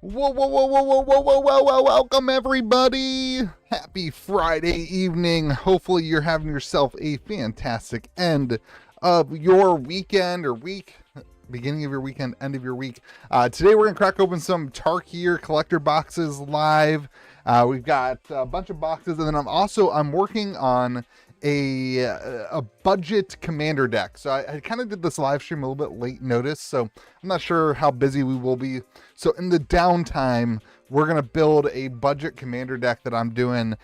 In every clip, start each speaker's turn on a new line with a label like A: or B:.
A: Whoa, whoa, whoa, whoa, whoa, whoa, whoa, whoa, whoa, welcome everybody. Happy Friday evening. Hopefully you're having yourself a fantastic end of your weekend or week, beginning of your weekend, end of your week. Today we're gonna crack open some Tarkir collector boxes live. We've got a bunch of boxes, and then I'm working on a budget commander deck. So I kind of did this live stream a little bit late notice, so I'm not sure how busy we will be. So in the downtime, we're gonna build a budget commander deck that I'm doing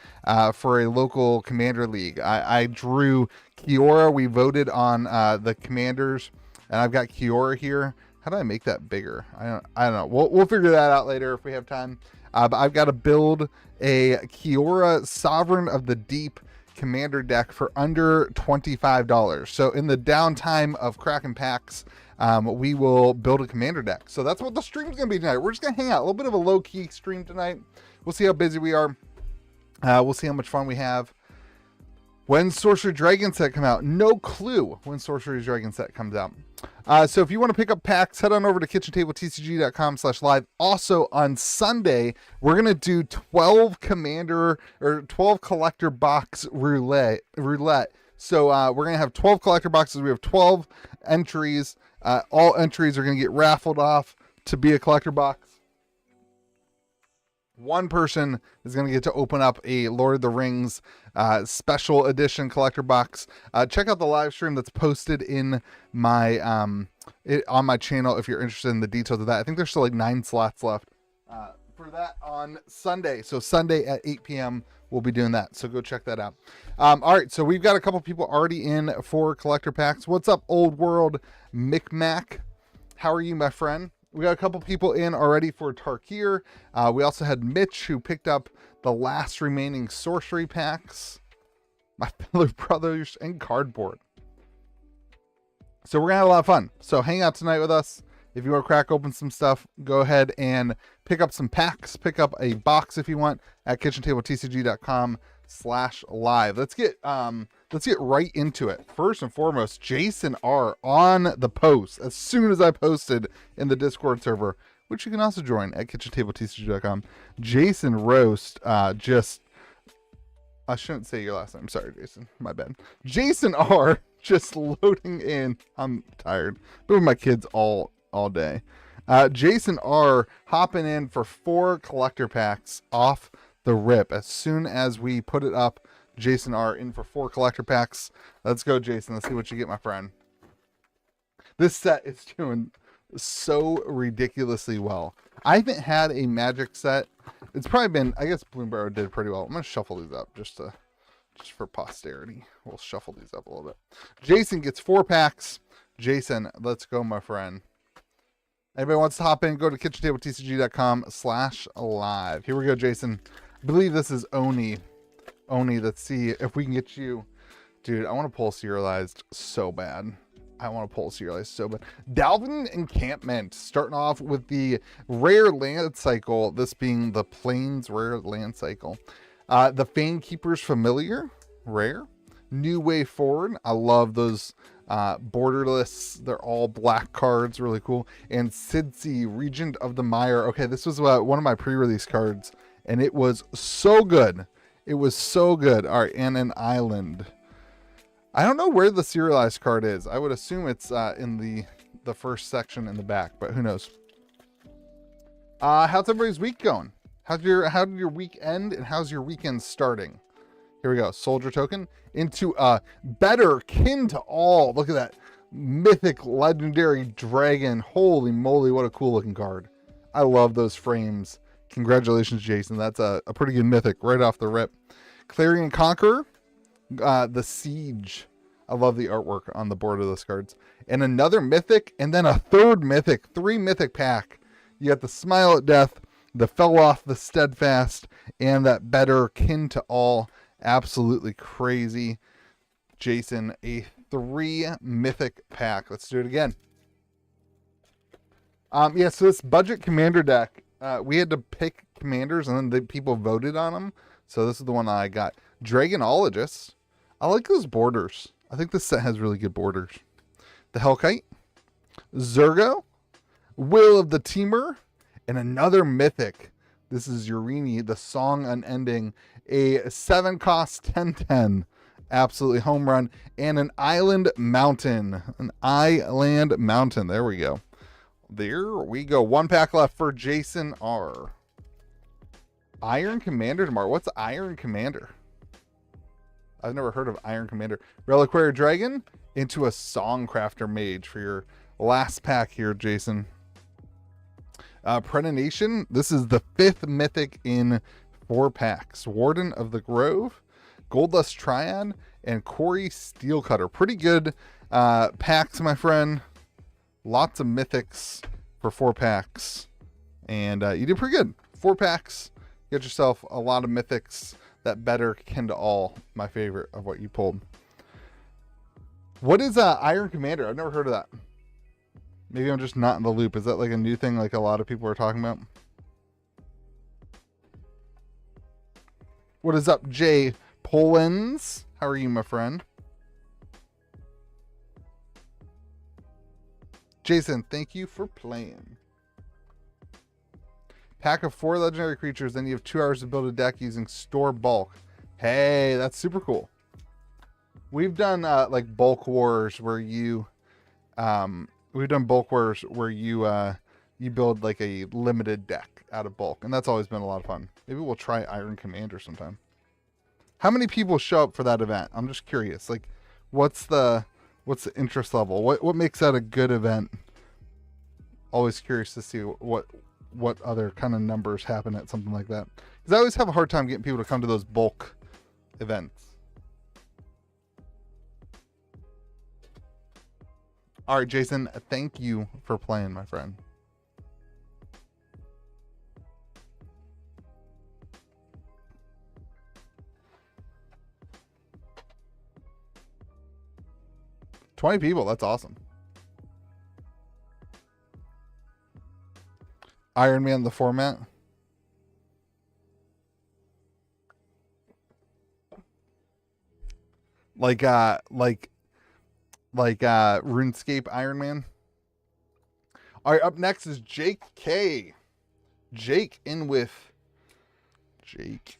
A: for a local commander league. I drew Kiora. We voted on the commanders, and I've got Kiora here. How do I make that bigger? I don't know. We'll figure that out later if we have time. But I've got to build a Kiora Sovereign of the Deep commander deck for under $25. So in the downtime of cracking packs, we will build a commander deck. So that's what the stream's gonna be tonight. We're just gonna hang out, a little bit of a low-key stream tonight. We'll see how busy we are. We'll see how much fun we have. When Sorcery Dragon set come out? No clue when Sorcery Dragon set comes out. So if you want to pick up packs, head on over to KitchenTableTCG.com/live. Also on Sunday, we're going to do 12 collector box roulette. So we're going to have 12 collector boxes. We have 12 entries. All entries are going to get raffled off to be a collector box. One person is going to get to open up a Lord of the Rings special edition collector box. Check out the live stream that's posted in my on my channel if you're interested in the details of that. I think there's still like 9 slots left for that on Sunday. So Sunday at 8 p.m. we'll be doing that. So go check that out. All right, so we've got a couple people already in for collector packs. What's up, Old World Micmac? How are you, my friend? We got a couple people in already for Tarkir. We also had Mitch, who picked up the last remaining sorcery packs. My fellow brothers, and cardboard. So we're gonna have a lot of fun. So hang out tonight with us. If you want to crack open some stuff, go ahead and pick up some packs. Pick up a box if you want at KitchenTableTCG.com/live. Let's get right into it. First and foremost, Jason R on the post as soon as I posted in the Discord server, which you can also join at KitchenTableTCG.com. Jason Roast just, I shouldn't say your last name. Sorry, Jason. My bad. Jason R just loading in. I'm tired. Been with my kids all day. Jason R hopping in for 4 collector packs off the rip. As soon as we put it up, Jason R in for 4 collector packs. Let's go, Jason. Let's see what you get, my friend. This set is doing so ridiculously well. I haven't had a Magic set. It's probably been, I guess Bloomberg did pretty well. I'm gonna shuffle these up just for posterity. We'll shuffle these up a little bit. Jason gets 4 packs. Jason, let's go, my friend. Anybody wants to hop in, go to KitchenTableTCG.com/live. Here we go, Jason. I believe this is Oni. Let's see if we can get you. Dude, I want to pull serialized so bad. Dalvin Encampment, starting off with the rare land cycle, this being the Plains rare land cycle. The Fanekeeper's Familiar, rare. New Way Forward, I love those borderless, they're all black cards, really cool. And Sidsi, Regent of the Mire. Okay, this was one of my pre-release cards, and it was so good. All right, and an island. I don't know where the serialized card is. I would assume it's in the first section in the back, but who knows. How's everybody's week going? How did your week end, and how's your weekend starting? Here we go. Soldier token into better kin to all. Look at that mythic legendary dragon. Holy moly, what a cool looking card. I love those frames. Congratulations, Jason. That's a pretty good mythic right off the rip. Clarion Conqueror, the Siege. I love the artwork on the board of those cards. And another mythic, and then a third mythic. 3 mythic pack. You got the Smile at Death, the Fell Off, the Steadfast, and that better kin to all. Absolutely crazy. Jason, a 3 mythic pack. Let's do it again. Yeah, so this budget commander deck, we had to pick commanders, and then the people voted on them. So this is the one I got. Dragonologist. I like those borders. I think this set has really good borders. The Hellkite. Zergo. Will of the Teamer. And another mythic. This is Urini, the Song Unending. A 7-cost 10/10. Absolutely home run. And an Island Mountain. An Island Mountain. There we go. There we go. 1 pack left for Jason R. Iron Commander tomorrow. What's Iron Commander? I've never heard of Iron Commander. Reliquary Dragon into a Songcrafter Mage for your last pack here, Jason. Predation. This is the 5th mythic in 4 packs. Warden of the Grove, Goldlust Triad, and Corey Steelcutter. Pretty good packs, my friend. Lots of mythics for 4 packs. And you did pretty good. 4 packs. Get yourself a lot of mythics. That better kin to all. My favorite of what you pulled. What is Iron Commander? I've never heard of that. Maybe I'm just not in the loop. Is that like a new thing like a lot of people are talking about? What is up, Jay Polens? How are you, my friend? Jason, thank you for playing. Pack of 4 legendary creatures, then you have 2 hours to build a deck using store bulk. Hey, that's super cool. We've done like bulk wars where you you build like a limited deck out of bulk, and that's always been a lot of fun. Maybe we'll try Iron Commander sometime. How many people show up for that event? I'm just curious. Like, what's the interest level? What makes that a good event? Always curious to see what other kind of numbers happen at something like that. Because I always have a hard time getting people to come to those bulk events. All right, Jason, thank you for playing, my friend. $20 people, that's awesome. Iron Man, the format. Like RuneScape Iron Man. All right, up next is Jake K. Jake in with Jake.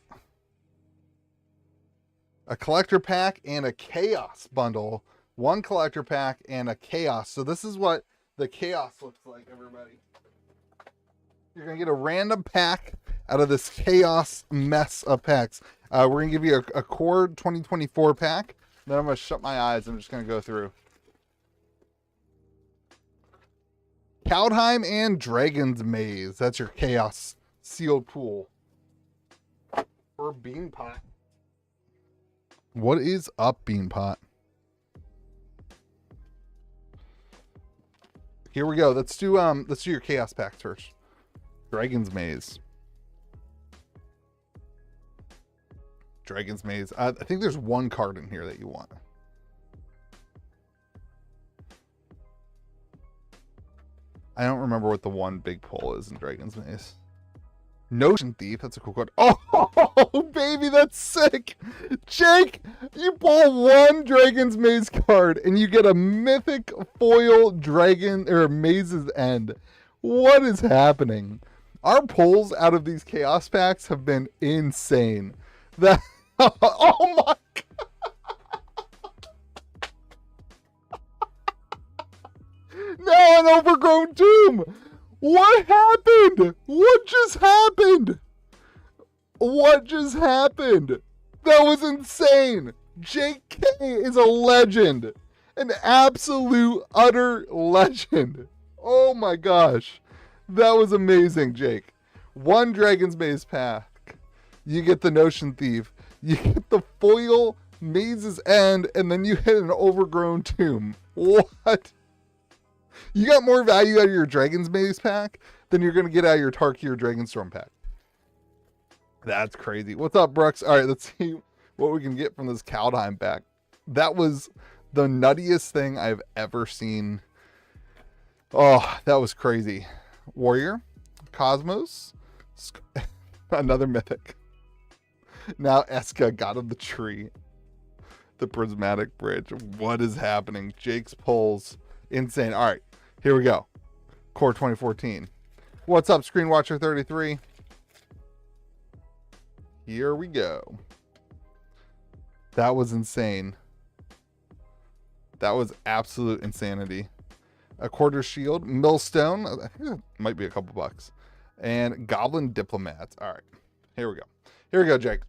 A: A collector pack and a chaos bundle. 1 collector pack and a chaos. So this is what the chaos looks like, everybody. You're going to get a random pack out of this chaos mess of packs. We're going to give you a core 2024 pack. Then I'm going to shut my eyes. I'm just going to go through. Kaldheim and Dragon's Maze. That's your chaos sealed pool. Or Beanpot. What is up, Beanpot? Here we go. Let's do your chaos packs first. Dragon's Maze. Dragon's Maze. I think there's 1 card in here that you want. I don't remember what the 1 big pull is in Dragon's Maze. Notion Thief. That's a cool card. Oh, baby, that's sick. Jake, you pull 1 Dragon's Maze card and you get a mythic foil dragon or Maze's End. What is happening? Our pulls out of these chaos packs have been insane. That oh my god. Now an overgrown tomb. What happened? What just happened? What just happened? That was insane. JK is a legend. An absolute, utter legend. Oh my gosh. That was amazing, Jake. 1 Dragon's Maze pack. You get the Notion Thief. You get the foil Maze's End, and then you hit an overgrown tomb. What? You got more value out of your Dragon's Maze pack than you're going to get out of your Tarkir Dragonstorm pack. That's crazy. What's up, Brooks? All right, let's see what we can get from this Kaldheim pack. That was the nuttiest thing I've ever seen. Oh, that was crazy. Warrior, Cosmos, another mythic. Now Eska, God of the Tree, the Prismatic Bridge. What is happening? Jake's pulls, insane. All right, here we go. Core 2014. What's up, Screen Watcher 33? Here we go. That was insane. That was absolute insanity. A quarter shield, millstone, I think it might be a couple bucks, and goblin diplomats. All right, here we go. Here we go, Jake.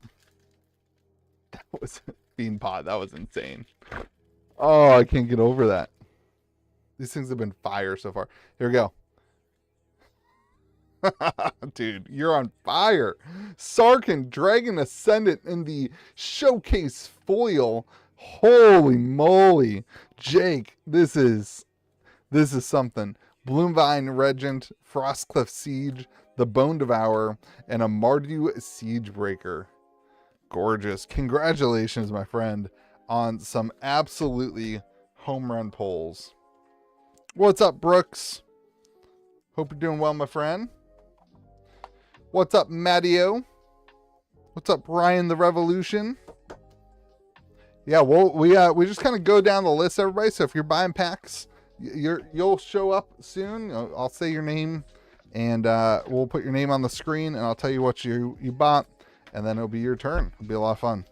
A: That was bean pot. That was insane. Oh, I can't get over that. These things have been fire so far. Here we go. Dude, you're on fire. Sarkin, Dragon Ascendant in the showcase foil. Holy moly. Jake, this is something. Bloomvine Regent, Frostcliff Siege, the Bone Devourer, and a Mardu Siegebreaker. Gorgeous. Congratulations, my friend, on some absolutely home run pulls. What's up, Brooks? Hope you're doing well, my friend. What's up, Mattio? What's up, Ryan the Revolution? Yeah, well, we just kind of go down the list, everybody. So if you're buying packs, you'll show up soon. I'll say your name, and we'll put your name on the screen, and I'll tell you what you bought, and then it'll be your turn. It'll be a lot of fun.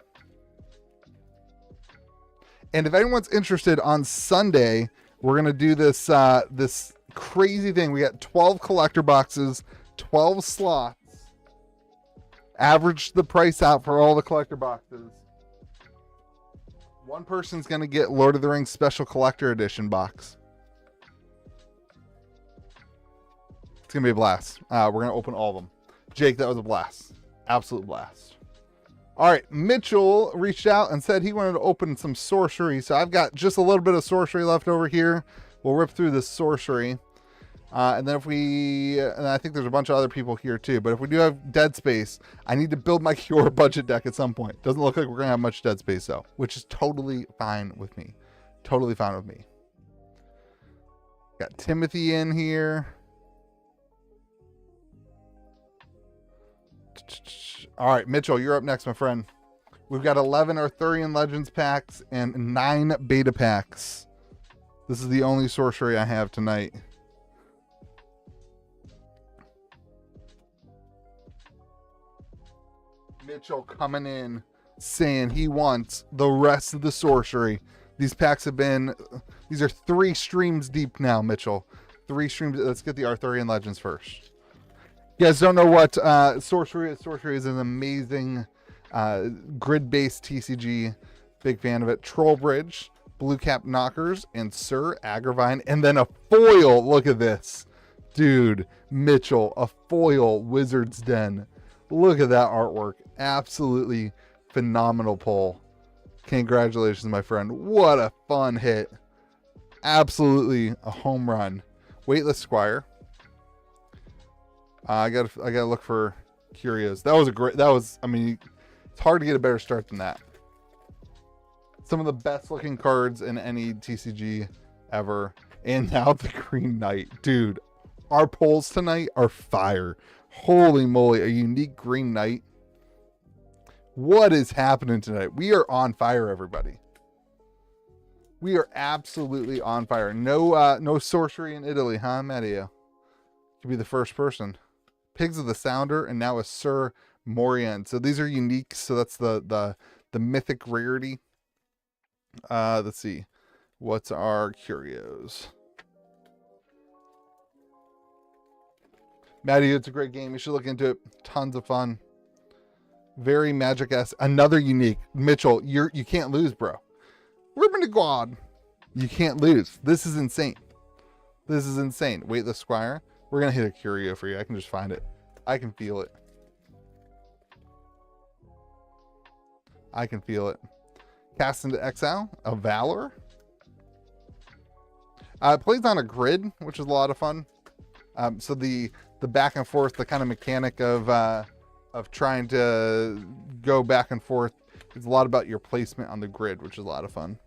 A: And if anyone's interested, on Sunday we're gonna do this this crazy thing. We got 12 collector boxes, 12 slots. Average the price out for all the collector boxes. One person's gonna get Lord of the Rings Special Collector Edition box. It's gonna be a blast. We're gonna open all of them. Jake, that was a blast. Absolute blast. All right, Mitchell reached out and said he wanted to open some sorcery. So I've got just a little bit of sorcery left over here. We'll rip through this sorcery. And then and I think there's a bunch of other people here too, but if we do have dead space, I need to build my Cure budget deck at some point. Doesn't look like we're gonna have much dead space though, which is totally fine with me. Totally fine with me. Got Timothy in here. All right, Mitchell, you're up next, my friend. We've got 11 Arthurian Legends packs and 9 beta packs. This is the only sorcery I have tonight. Mitchell coming in saying he wants the rest of the sorcery. These packs have been, these are 3 streams deep now, Mitchell. 3 streams. Let's get the Arthurian Legends first. You guys don't know what sorcery is. Sorcery is an amazing grid-based TCG. Big fan of it. Trollbridge, Blue Cap Knockers, and Sir Agravine. And then a foil. Look at this. Dude, Mitchell, a foil Wizard's Den. Look at that artwork. Absolutely phenomenal pull. Congratulations, my friend. What a fun hit. Absolutely a home run. Weightless Squire. I gotta look for curios. I mean, it's hard to get a better start than that. Some of the best looking cards in any TCG ever. And now the Green Knight. Dude, our pulls tonight are fire. Holy moly, a unique Green Knight. What is happening tonight? We are on fire, everybody. We are absolutely on fire. No sorcery in Italy, huh, Matteo? Could be the first person. Pigs of the Sounder, and now a Sir Morian. So these are unique. So that's the mythic rarity. Let's see. What's our curios? Maddie, it's a great game. You should look into it. Tons of fun. Very Magic-esque. Another unique. Mitchell, you can't lose, bro. Ribbon to God. You can't lose. This is insane. This is insane. Weightless Squire. We're going to hit a curio for you. I can just find it. I can feel it. I can feel it. Cast into Exile. A Valor. It plays on a grid, which is a lot of fun. So the back and forth, the kind of mechanic of trying to go back and forth is a lot about your placement on the grid, which is a lot of fun.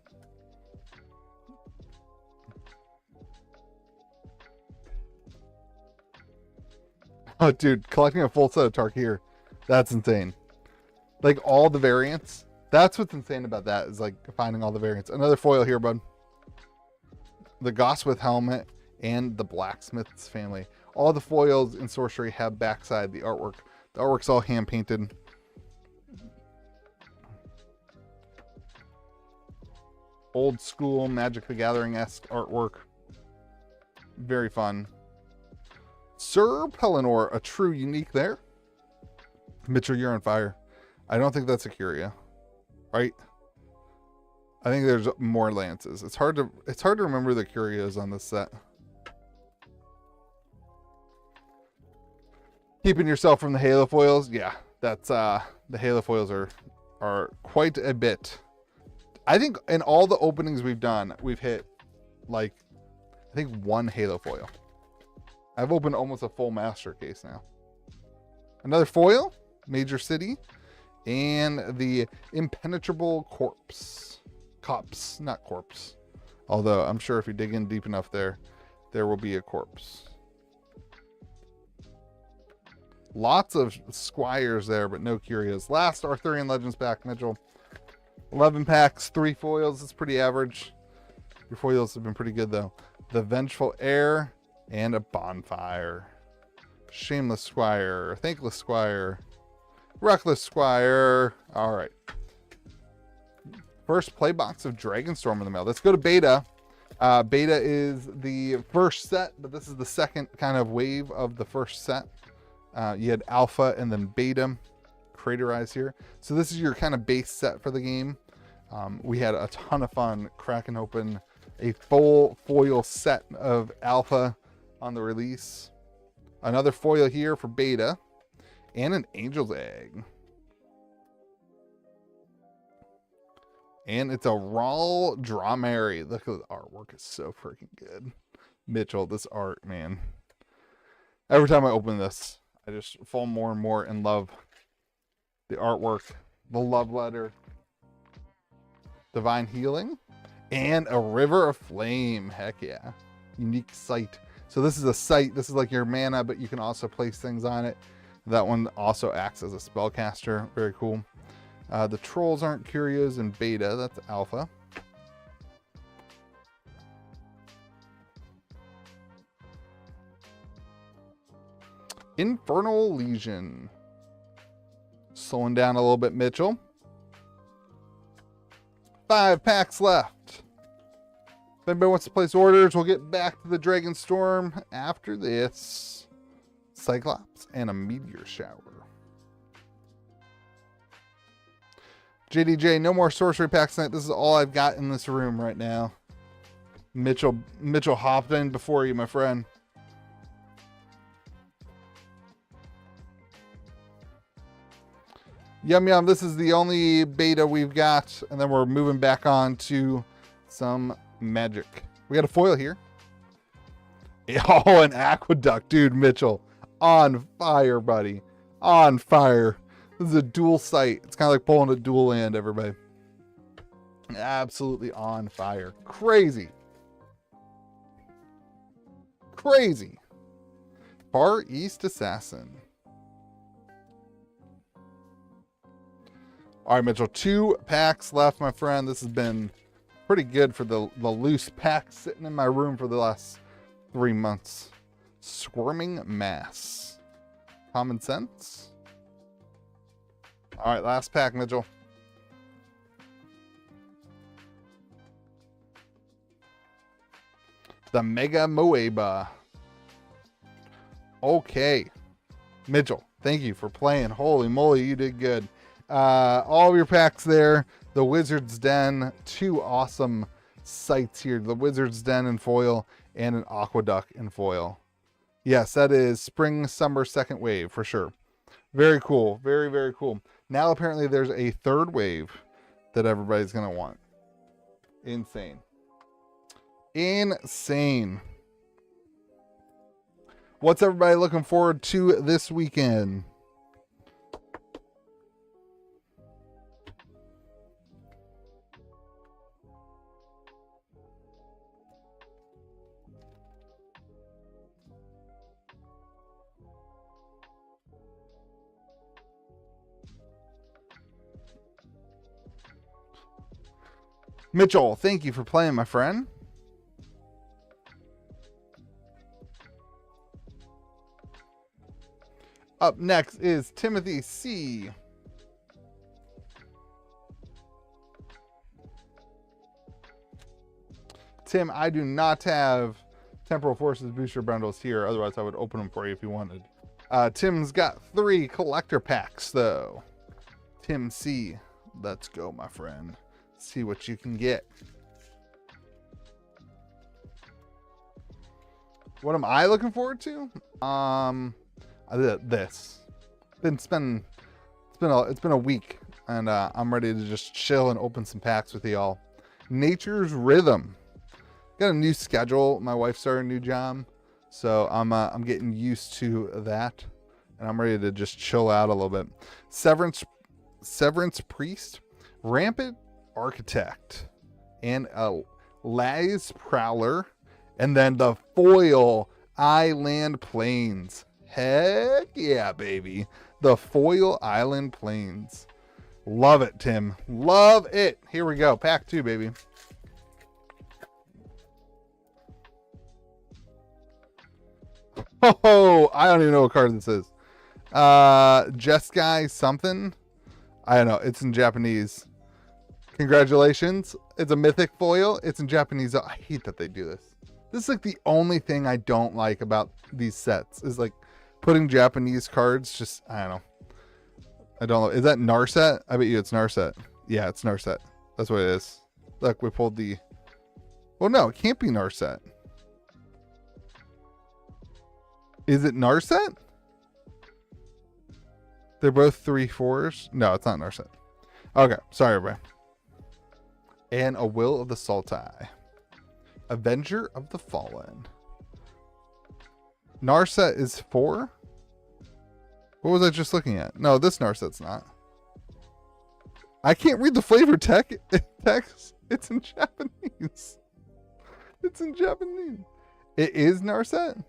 A: Oh, dude, collecting a full set of Tarkir. That's insane. Like, all the variants. That's what's insane about that, is, like, finding all the variants. Another foil here, bud. The Goswith helmet and the Blacksmith's family. All the foils in Sorcery have backside the artwork. The artwork's all hand painted. Old school Magic the Gathering-esque artwork. Very fun. Sir Pellinor, a true unique there. Mitchell, you're on fire. I don't think that's a Curia, right? I think there's more lances. It's hard to remember the Curios on this set. Keeping yourself from the Halo foils, yeah, that's the Halo foils are quite a bit. I think in all the openings we've done, we've hit like I think one Halo foil. I've opened almost a full master case now. Another foil, Major City, and the Impenetrable Corpse. Cops, not corpse. Although I'm sure if you dig in deep enough there will be a corpse. Lots of Squires there, but no Curios. Last Arthurian Legends pack, Mitchell. 11 packs, 3 foils. It's pretty average. Your foils have been pretty good, though. The Vengeful Heir and a Bonfire. Shameless Squire. Thankless Squire. Reckless Squire. All right. First play box of Dragonstorm in the mail. Let's go to beta. Beta is the first set, but this is the second kind of wave of the first set. You had alpha and then beta craterized here. So this is your kind of base set for the game. We had a ton of fun cracking open a full foil set of alpha on the release. Another foil here for beta and an Angel's Egg. And it's a Raw Dramary. Look at the artwork. It's so freaking good. Mitchell, this art, man. Every time I open this, I just fall more and more in love. The artwork, the love letter, Divine Healing, and a River of Flame. Heck yeah. Unique sight. So this is a sight. This is like your mana, but you can also place things on it. That one also acts as a spellcaster. Very cool. The trolls aren't curios in beta. That's alpha. Infernal Legion. Slowing down a little bit, Mitchell. 5 packs left. If anybody wants to place orders, we'll get back to the Dragonstorm after this. Cyclops and a Meteor Shower. JDJ, no more sorcery packs tonight. This is all I've got in this room right now. Mitchell hopped in before you, my friend. Yum yum, this is the only beta we've got, and then we're moving back on to some magic. We got a foil here. Oh, an aqueduct, dude. Mitchell, on fire, buddy. On fire. This is a dual site. It's kind of like pulling a dual land, everybody. Absolutely on fire. Crazy. Crazy. Far East Assassin. All right, Mitchell, 2 packs left, my friend. This has been pretty good for the loose packs sitting in my room for the last 3 months. Squirming Mass. Common Sense. All right, last pack, Mitchell. The Mega Moeba. Okay. Mitchell, thank you for playing. Holy moly, you did good. All of your packs there. The Wizard's Den. 2 awesome sites here. The Wizard's Den in foil and an Aqueduct in foil. Yes, that is spring, summer, second wave for sure. Very cool. Very, very cool. Now apparently there's a third wave that everybody's going to want. Insane. Insane. What's everybody looking forward to this weekend? Mitchell, thank you for playing, my friend. Up next is Timothy C. Tim, I do not have Temporal Forces booster bundles here. Otherwise, I would open them for you if you wanted. Tim's got 3 collector packs, though. Tim C. Let's go, my friend. See what you can get. What am I looking forward to? This. It's been a week, and I'm ready to just chill and open some packs with y'all. Nature's Rhythm. Got a new schedule. My wife started a new job, so I'm getting used to that, and I'm ready to just chill out a little bit. Severance Priest, Rampant Architect, and a Lays Prowler, and then the foil Island Plains. Heck yeah, baby. The foil Island Plains. Love it, Tim. Love it. Here we go. Pack 2, baby. Oh, I don't even know what card this is. Jeskai something. I don't know. It's in Japanese. Congratulations. It's a mythic foil. It's in Japanese. I hate that they do this. This is like the only thing I don't like about these sets is like putting Japanese cards. Just, I don't know. I don't know. Is that Narset? I bet you it's Narset. Yeah, it's Narset. That's what it is. Look, we pulled the... Well, no, it can't be Narset. Is it Narset? They're both 3/4s. No, it's not Narset. Okay, sorry, everybody. And a Will of the Sultai. Avenger of the Fallen. Narset is 4? What was I just looking at? No, this Narset's not. I can't read the flavor text. It's in Japanese. It's in Japanese. It is Narset?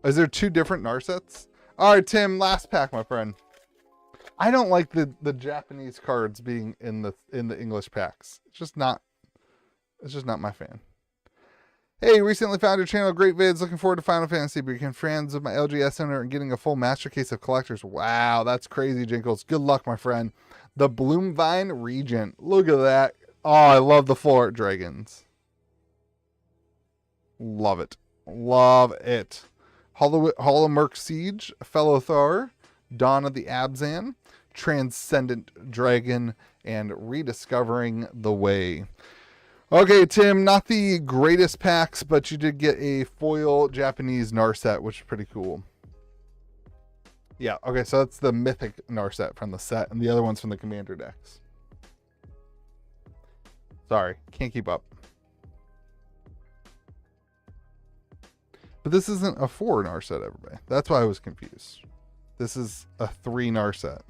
A: Is there 2 different Narsets? All right, Tim, last pack, my friend. I don't like the Japanese cards being in the English packs. It's just not my fan. Hey, recently found your channel, great vids. Looking forward to Final Fantasy. Became friends with my LGS owner and getting a full master case of collectors. Wow, that's crazy, Jinkles. Good luck, my friend. The Bloomvine Regent. Look at that. Oh, I love the full art dragons. Love it. Love it. Holomerk Siege, Fellow Thar, Dawn of the Abzan, Transcendent Dragon, and Rediscovering the Way. Okay, Tim, not the greatest packs, but you did get a foil Japanese Narset, which is pretty cool. Yeah, okay, so that's the mythic Narset from the set, and the other one's from the Commander decks. Sorry, can't keep up. But this isn't a 4 Narset, everybody. That's why I was confused. This is a 3 Narset.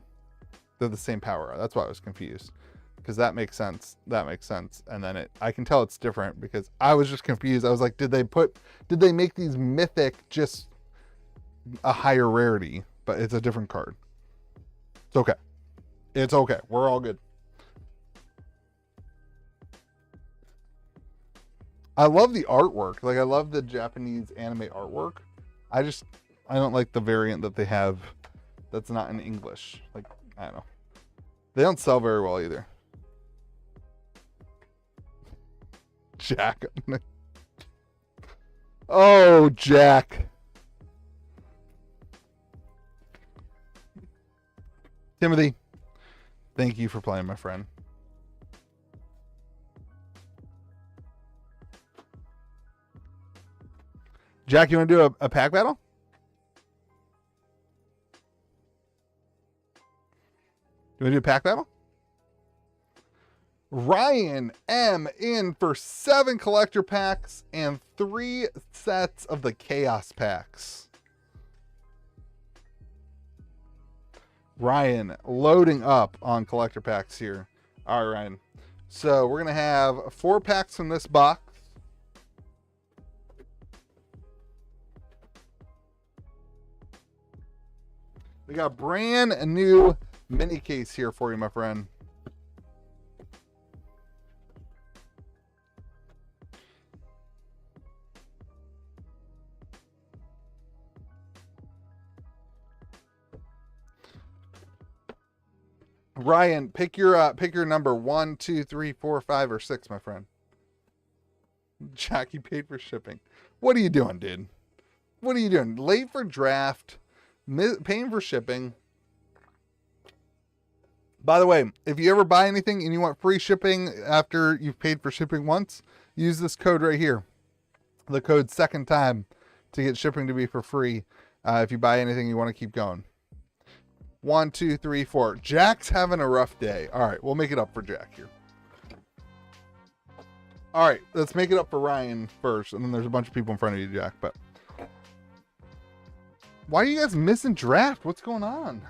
A: They're the same power. That's why I was confused. Because that makes sense. That makes sense. And then I can tell it's different because I was just confused. I was like, did they make these mythic just a higher rarity? But it's a different card. It's okay. It's okay. We're all good. I love the artwork. Like, I love the Japanese anime artwork. I don't like the variant that they have that's not in English. Like, I don't know. They don't sell very well either. Jack. Oh, Jack. Timothy, thank you for playing, my friend. Jack, you want to do a pack battle? You want to do a pack battle? Ryan M in for 7 collector packs and 3 sets of the chaos packs. Ryan loading up on collector packs here. All right, Ryan. So we're going to have 4 packs from this box. We got a brand new mini case here for you, my friend. Ryan, pick your number 1, 2, 3, 4, 5, or 6, my friend. Jackie paid for shipping. What are you doing, dude? What are you doing? Late for draft, paying for shipping. By the way, if you ever buy anything and you want free shipping after you've paid for shipping once, use this code right here. The code second time to get shipping to be for free. If you buy anything you want to keep going. 1, 2, 3, 4. Jack's having a rough day. All right, we'll make it up for Jack here. All right, let's make it up for Ryan first, and then there's a bunch of people in front of you, Jack. But why are you guys missing draft? What's going on?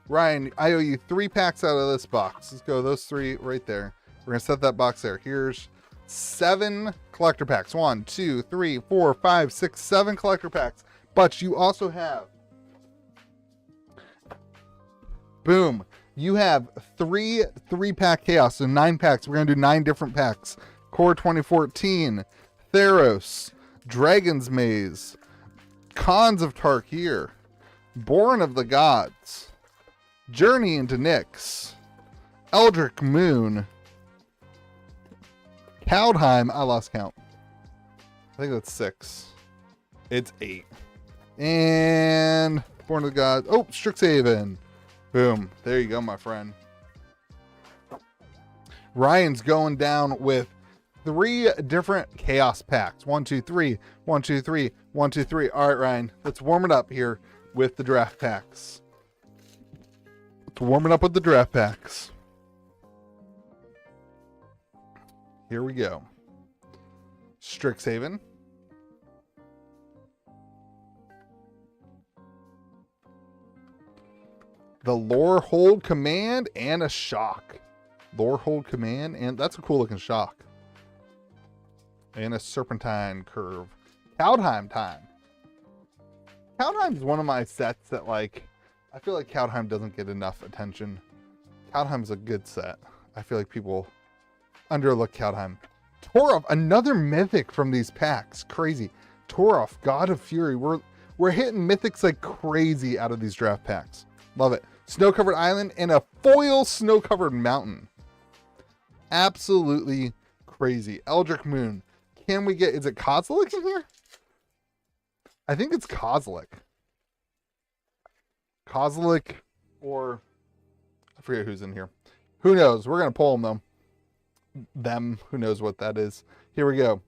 A: Ryan, I owe you 3 packs out of this box. Let's go those 3 right there. We're gonna set that box there. Here's 7 collector packs. 1, 2, 3, 4, 5, 6, 7 collector packs. But you also have, boom, you have 3 3-pack chaos, so 9 packs. We're gonna do 9 different packs. Core 2014, Theros, Dragon's Maze, Khans of Tarkir, Born of the Gods, Journey into Nyx, Eldritch Moon, Kaldheim, I lost count. I think that's 6. It's 8. And Born of the Gods. Oh, Strixhaven. Boom. There you go, my friend. Ryan's going down with 3 different chaos packs. 1, 2, 3. 1, 2, 3. 1, 2, 3. All right, Ryan. Let's warm it up here with the draft packs. Let's warm it up with the draft packs. Here we go. Strixhaven. The Lore Hold Command and a Shock. Lore Hold Command, and that's a cool looking Shock. And a Serpentine Curve. Kaldheim time. Kaldheim is one of my sets that, like, I feel like Kaldheim doesn't get enough attention. Kaldheim's a good set. I feel like people underlook Kaldheim. Torov, another mythic from these packs. Crazy. Torov, God of Fury. We're hitting mythics like crazy out of these draft packs. Love it. Snow-covered island and a foil snow-covered mountain. Absolutely crazy. Eldritch Moon. Can we get, is it Kozilek in here? I think it's Kozilek. Kozilek or I forget who's in here. Who knows? We're going to pull them though. Them. Who knows what that is. Here we go.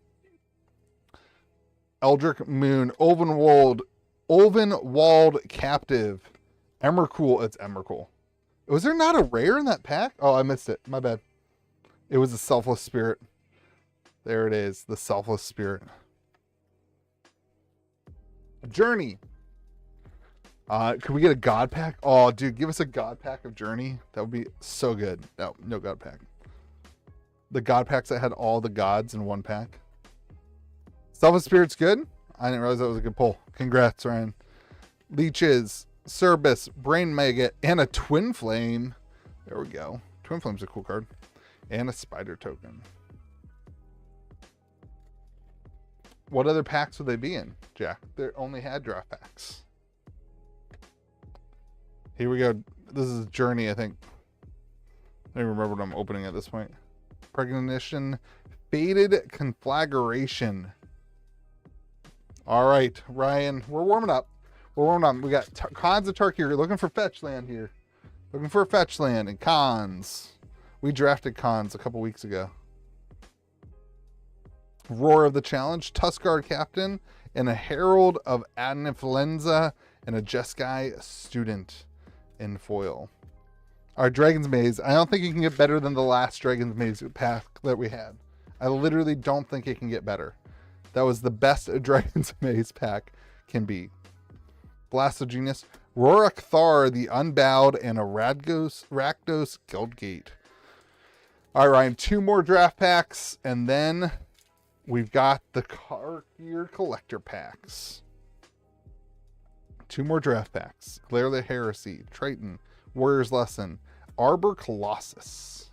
A: Eldritch Moon. Ulvenwald Captive. Emrakul. It's Emrakul. Was there not a rare in that pack? Oh, I missed it. My bad. It was a Selfless Spirit. There it is. The Selfless Spirit. Journey. Could we get a God pack? Oh, dude, give us a God pack of Journey. That would be so good. No, no God pack. The God packs that had all the gods in one pack. Selfless Spirit's good. I didn't realize that was a good pull. Congrats, Ryan. Leeches, Cerbis, Brain Maggot, and a Twin Flame. There we go. Twin Flame's a cool card. And a Spider Token. What other packs would they be in, Jack? They only had draft packs. Here we go. This is Journey, I think. I don't even remember what I'm opening at this point. Precognition. Faded Conflagration. All right, Ryan. We're warming up. We're warming up. We got Khans of Tarkir. You're looking for fetch land here. Looking for a fetch land and Khans. We drafted Khans a couple weeks ago. Roar of the Challenge, Tuskar Captain, and a Herald of Adniflenza, and a Jeskai Student in foil. Our Dragon's Maze, I don't think it can get better than the last Dragon's Maze pack that we had. I literally don't think it can get better. That was the best a Dragon's Maze pack can be. Blast of Genius, Rorak Thar, the Unbowed, and a Rakdos Guildgate. All right, Ryan, 2 more draft packs, and then we've got the Tarkir collector packs. 2 more draft packs. Glare the Heresy, Triton, Warrior's Lesson, Arbor Colossus.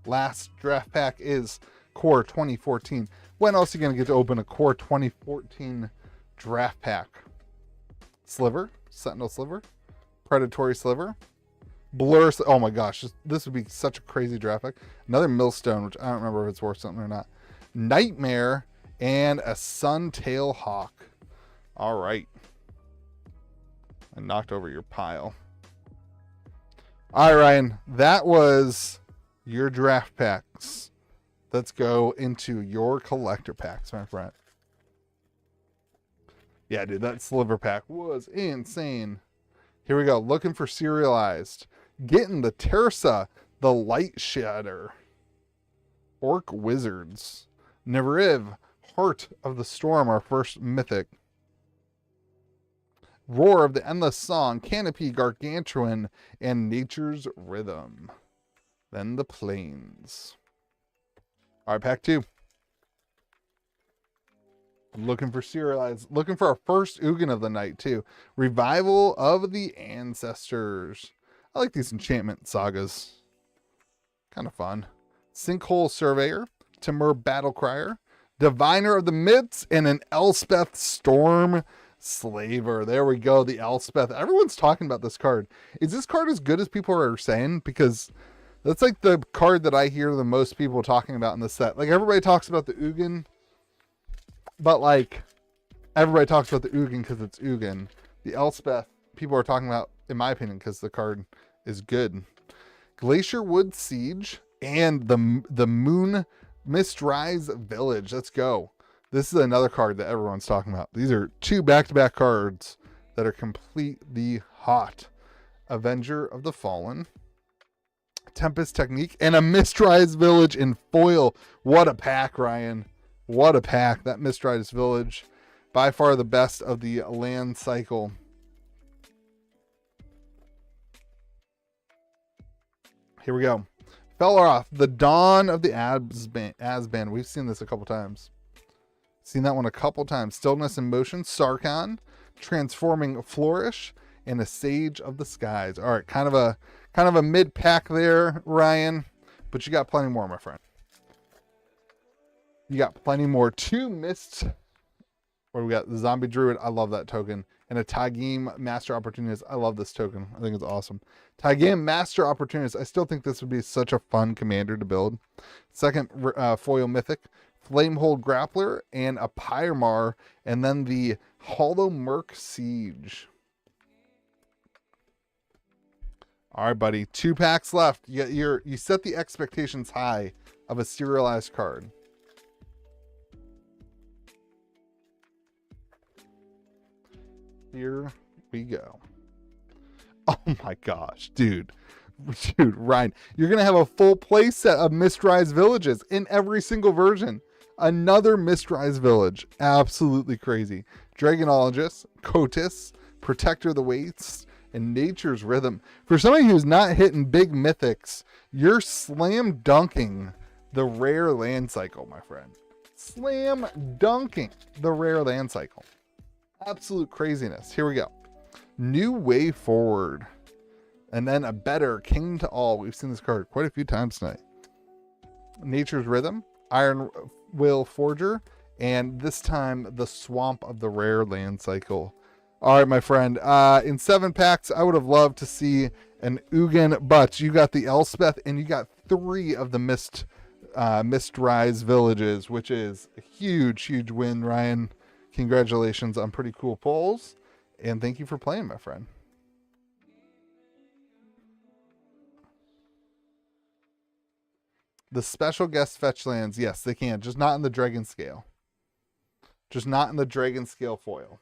A: Last draft pack is Core 2014. When else are you going to get to open a Core 2014 draft pack? Sliver, Sentinel Sliver, Predatory Sliver, Blur. Oh my gosh, this would be such a crazy draft pick. Another Millstone, which I don't remember if it's worth something or not. Nightmare and a Suntail Hawk. All right. I knocked over your pile. All right, Ryan, that was your draft packs. Let's go into your collector packs, my friend. Yeah, dude, that sliver pack was insane. Here we go. Looking for serialized. Getting the Tersa, the Light Shatter. Orc Wizards. Neriv, Heart of the Storm, our first mythic. Roar of the Endless Song, Canopy, Gargantuan, and Nature's Rhythm. Then the Plains. All right, pack 2. Looking for serialized. Looking for our first Ugin of the night, too. Revival of the Ancestors. I like these enchantment sagas. Kind of fun. Sinkhole Surveyor, Timur Battlecrier, Diviner of the Myths, and an Elspeth Storm Slaver. There we go, the Elspeth. Everyone's talking about this card. Is this card as good as people are saying? Because that's like the card that I hear the most people talking about in the set. Like, everybody talks about the Ugin, but like, everybody talks about the Ugin because it's Ugin. The Elspeth, people are talking about, in my opinion, because the card is good. Glacier Wood Siege and the Moon Mistrise Village. Let's go. This is another card that everyone's talking about. These are 2 back-to-back cards that are completely hot. Avenger of the Fallen, Tempest Technique, and a Mistrise Village in foil. What a pack, Ryan. What a pack. That Mistrise Village, by far the best of the land cycle. Here we go. Felroth, the Dawn of the Asban. We've seen this a couple times. Seen that one a couple times. Stillness in Motion, Sarkhan, Transforming Flourish, and a Sage of the Skies. All right, kind of a mid pack there, Ryan, but you got plenty more, my friend. You got plenty more. 2 Mists. What do we got? The Zombie Druid. I love that token. And a Taigim Master Opportunist. I love this token. I think it's awesome. Taigim Master Opportunist. I still think this would be such a fun commander to build. Second foil mythic. Flamehold Grappler and a Pyrmar. And then the Hollow Merc Siege. All right, buddy. 2 packs left. You set the expectations high of a serialized card. Here we go. Oh my gosh, dude, Ryan, you're going to have a full play set of Mistrise Villages in every single version. Another Mistrise Village. Absolutely crazy. Dragonologist, Kotis, Protector of the Wastes, and Nature's Rhythm. For somebody who's not hitting big mythics, you're slam dunking the rare land cycle, my friend. Slam dunking the rare land cycle. Absolute craziness. Here we go. New Way Forward. And then a better King to All. We've seen this card quite a few times tonight. Nature's Rhythm, Iron Will Forger, and this time the Swamp of the Rare Land Cycle. All right, my friend. In 7 packs, I would have loved to see an Ugin, but you got the Elspeth and you got 3 of the Mistrise Villages, which is a huge, huge win, Ryan. Congratulations on pretty cool polls, and thank you for playing, my friend. The special guest fetch lands, yes, they can, just not in the Dragon Scale. Just not in the Dragon Scale foil.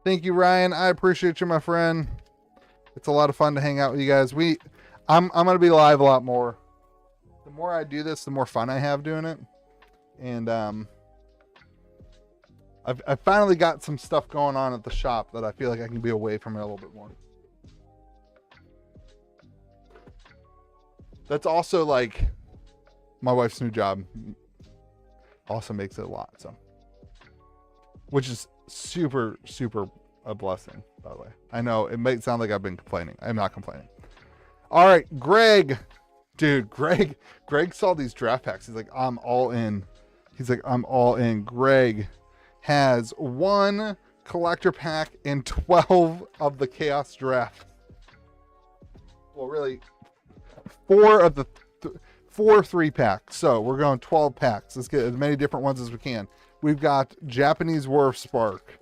A: Thank you, Ryan. I appreciate you, my friend. It's a lot of fun to hang out with you guys. I'm gonna be live a lot more. The more I do this, the more fun I have doing it. And I've finally got some stuff going on at the shop that I feel like I can be away from it a little bit more. That's also like my wife's new job. Also makes it a lot, so, which is super, super a blessing, by the way. I know it might sound like I've been complaining. I'm not complaining. All right, Greg. Dude, Greg saw these draft packs. He's like, I'm all in. He's like, I'm all in. Greg has 1 collector pack and 12 of the Chaos Draft. Well, really, 4 of the 4 3-packs. So we're going 12 packs. Let's get as many different ones as we can. We've got Japanese War of Spark.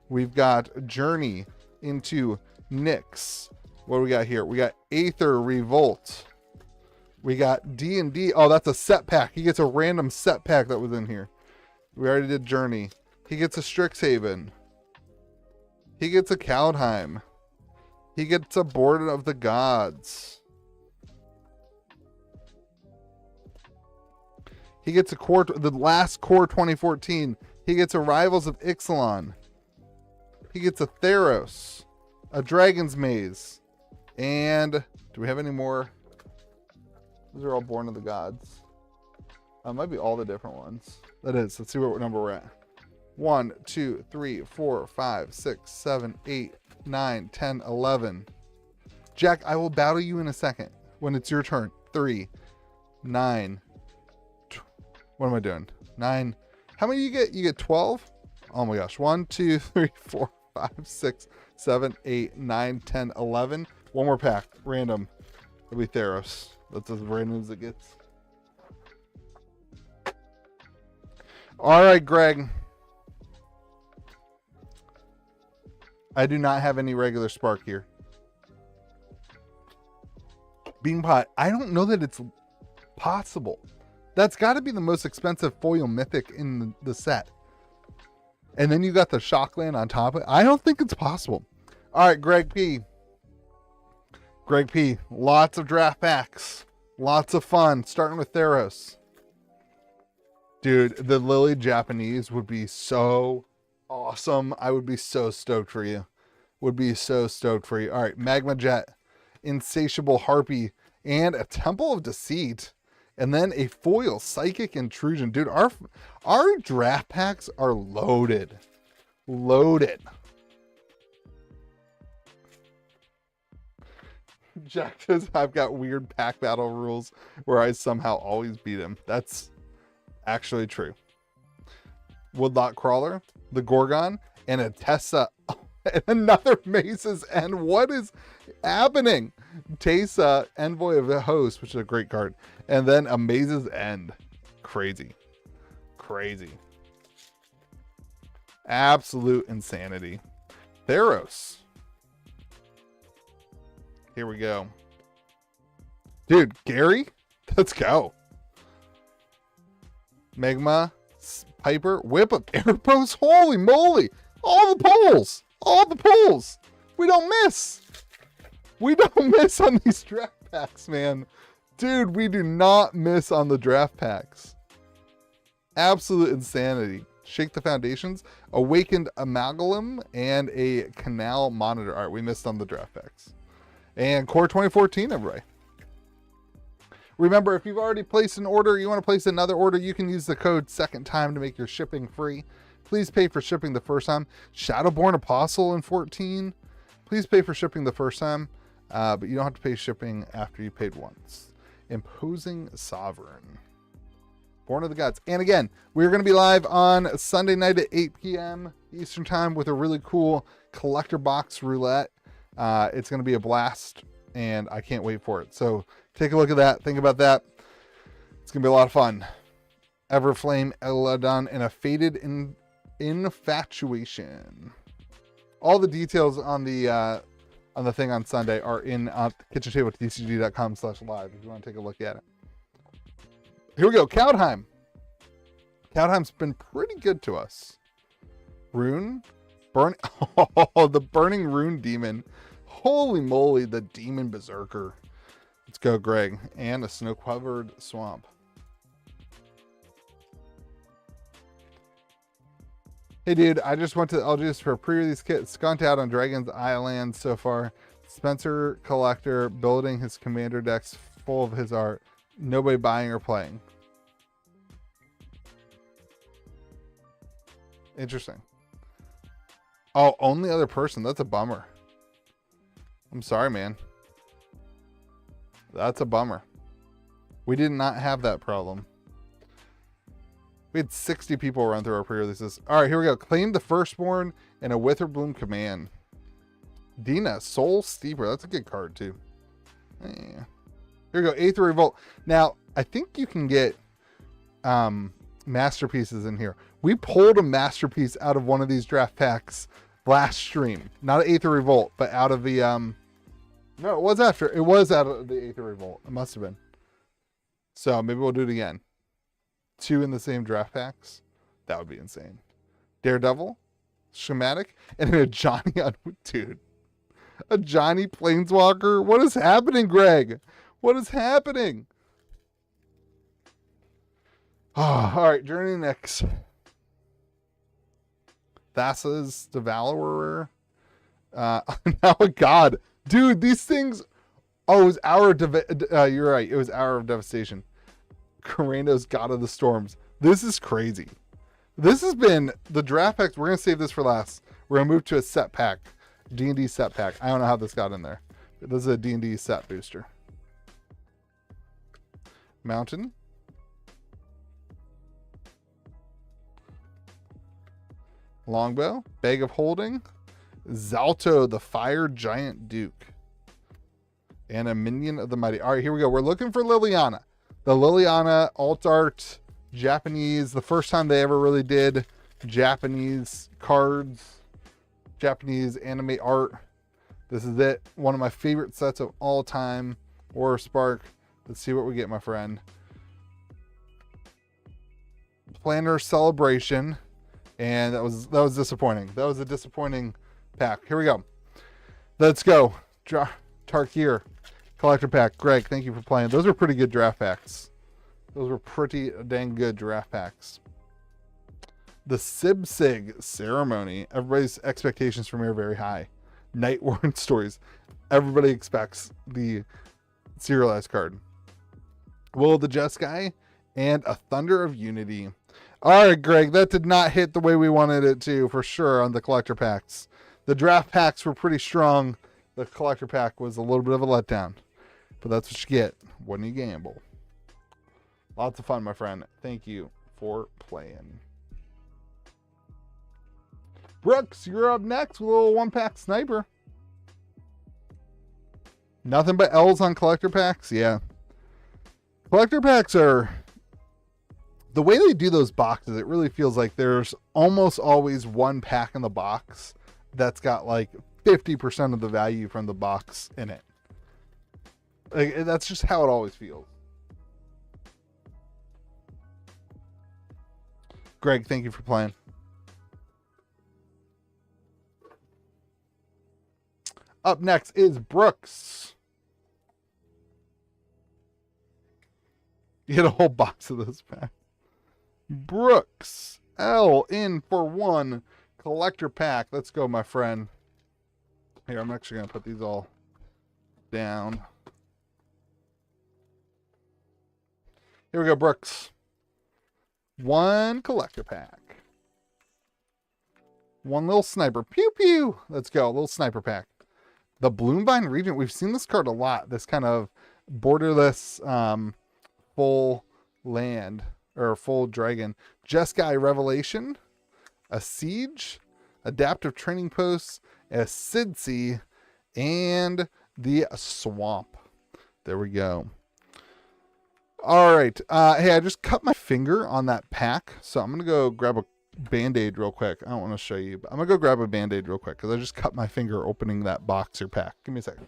A: We've got Journey into Nyx. What do we got here? We got Aether Revolt. We got D&D. Oh, that's a set pack. He gets a random set pack that was in here. We already did Journey. He gets a Strixhaven. He gets a Kaldheim. He gets a Board of the Gods. He gets a core, the last core 2014. He gets a Rivals of Ixalan. He gets a Theros, a Dragon's Maze, and do we have any more? Those are all Born of the Gods. Might be all the different ones. That is. Let's see what number we're at. 1, 2, 3, 4, 5, 6, 7, 8, 9, 10, 11. Jack, I will battle you in a second when it's your turn. 3, 9. What am I doing? 9. How many you get? You get 12? Oh my gosh. 1, 2, 3, 4, 5, 6, 7, 8, 9, 10, 11. One more pack. Random. It'll be Theros. That's as random as it gets. All right, Greg. I do not have any regular Spark here. Beanpot, I don't know that it's possible. That's got to be the most expensive foil mythic in the set. And then you got the Shockland on top of it. I don't think it's possible. All right, Greg P. Greg P. Lots of draft packs. Lots of fun. Starting with Theros. Dude, the Lily Japanese would be so awesome. I would be so stoked for you. Would be so stoked for you. All right, Magma Jet, Insatiable Harpy, and a Temple of Deceit. And then a foil Psychic Intrusion. Dude, our draft packs are loaded. Loaded. Jack says I've got weird pack battle rules where I somehow always beat him. That's actually true. Woodlock Crawler, the Gorgon, and a Tessa, and another Maze's End. What is happening? Tessa, Envoy of the Host, which is a great card, and then a Maze's End. Crazy. Crazy. Absolute insanity. Theros. Here we go. Dude, Gary, let's go. Magma, Piper, Whip of Erebos. Holy moly. All the pulls. All the pulls. We don't miss. We don't miss on these draft packs, man. Dude, we do not miss on the draft packs. Absolute insanity. Shake the Foundations, Awakened Amalgam, and a Canal Monitor. All right, we missed on the draft packs. And Core 2014, everybody. Remember, if you've already placed an order, you want to place another order, you can use the code second time to make your shipping free. Please pay for shipping the first time. Shadowborn Apostle in 14. Please pay for shipping the first time, but you don't have to pay shipping after you paid once. Imposing Sovereign. Born of the Gods. And again, we're going to be live on Sunday night at 8 p.m. Eastern Time with a really cool collector box roulette. It's going to be a blast, and I can't wait for it. So take a look at that. Think about that. It's going to be a lot of fun. Everflame, Eladon, and a Faded Infatuation. All the details on the thing on Sunday are in KitchenTableTCG.com/live if you want to take a look at it. Here we go. Kaldheim. Kaldheim's been pretty good to us. Rune. Oh, the Burning Rune Demon. Holy moly, the Demon Berserker. Let's go, Greg. And a Snow-Covered Swamp. Hey, dude, I just went to the LGS for a pre-release kit. Skunked out on Dragon's Island so far. Spencer Collector building his commander decks full of his art. Nobody buying or playing. Interesting. Oh, only other person. That's a bummer. I'm sorry, man. That's a bummer. We did not have that problem. We had 60 people run through our pre-releases. All right, here we go. Claim the Firstborn and a Witherbloom Command. Dina, Soul Steeper. That's a good card, too. Yeah. Here we go. Aether Revolt. Now, I think you can get masterpieces in here. We pulled a masterpiece out of one of these draft packs last stream. Not Aether Revolt, but out of the... No, it was after. It was out of the Aether Revolt. It must have been. So maybe we'll do it again. 2 in the same draft packs. That would be insane. Daredevil, Schematic, and a Johnny on... Dude. A Johnny Planeswalker? What is happening, Greg? What is happening? Oh, all right, Journey next. Thassa's Devourer. Now a god. Dude, these things... Oh, it was Hour of... you're right. It was Hour of Devastation. Kareno's God of the Storms. This is crazy. This has been the draft packs. We're going to save this for last. We're going to move to a set pack. D&D set pack. I don't know how this got in there. This is a D&D set booster. Mountain. Longbow. Bag of Holding. Zalto, the Fire Giant Duke. And a Minion of the Mighty. All right, here we go. We're looking for Liliana. The Liliana alt art, Japanese. The first time they ever really did Japanese cards. Japanese anime art. This is it. One of my favorite sets of all time. Or Spark. Let's see what we get, my friend. Planner Celebration. And that was disappointing. That was a disappointing pack. Here we go. Let's go. Tarkir. Collector pack. Greg, thank you for playing. Those were pretty good draft packs. Those were pretty dang good draft packs. The Sibsig Ceremony. Everybody's expectations from here are very high. Night Warren Stories. Everybody expects the serialized card. Will of the Jeskai and a Thunder of Unity. All right, Greg, that did not hit the way we wanted it to, for sure, on the collector packs. The draft packs were pretty strong. The collector pack was a little bit of a letdown. But that's what you get when you gamble. Lots of fun, my friend. Thank you for playing. Brooks, you're up next with a little one-pack sniper. Nothing but L's on collector packs? Yeah. Collector packs are... The way they do those boxes, it really feels like there's almost always one pack in the box that's got like 50% of the value from the box in it. Like, that's just how it always feels. Greg, thank you for playing. Up next is Brooks. You get a whole box of those packs. Brooks. L in for 1 collector pack. Let's go, my friend. Here, I'm actually going to put these all down. Here we go, Brooks. 1 collector pack. 1 little sniper. Pew, pew. Let's go. A little sniper pack. The Bloomvine Regent. We've seen this card a lot. This kind of borderless full land or full dragon. Jeskai Revelation. A Siege. Adaptive Training Posts. A Sidsi. And the Swamp. There we go. All right. Hey, I just cut my finger on that pack. So I'm going to go grab a Band-Aid real quick. I don't want to show you, but I'm going to go grab a Band-Aid real quick because I just cut my finger opening that box or pack. Give me a second.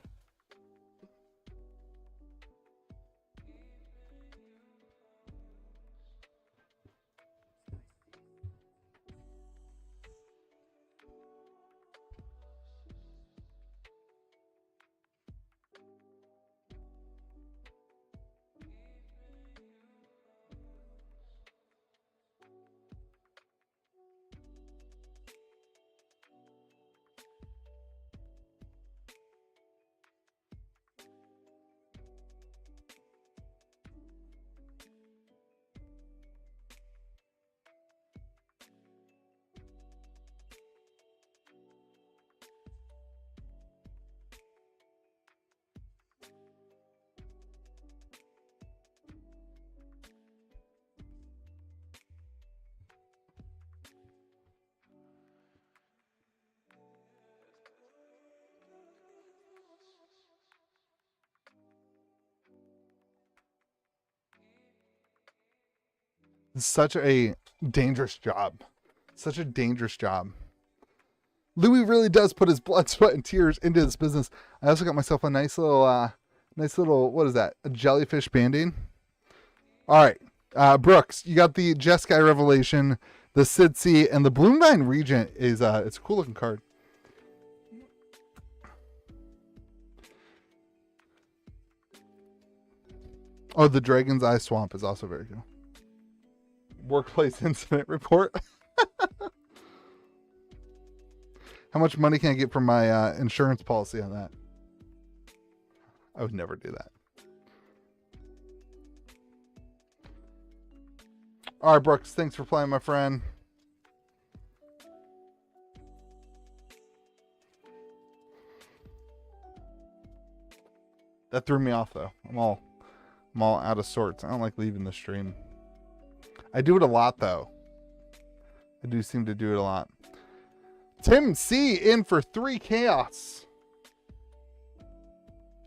A: It's such a dangerous job. Such a dangerous job. Louis really does put his blood, sweat, and tears into this business. I also got myself a nice little, what is that? A jellyfish band-aid. All right. Brooks, you got the Jeskai Revelation, the Sidsi, and the Bloomvine Regent is, it's a cool looking card. Oh, the Dragon's Eye Swamp is also very cool. Workplace incident report. How much money can I get from my insurance policy on that? I would never do that. All right, Brooks, thanks for playing, my friend. That threw me off, though. I'm all out of sorts. I don't like leaving the stream. I do it a lot, though. I do seem to do it a lot. Tim C in for 3 chaos.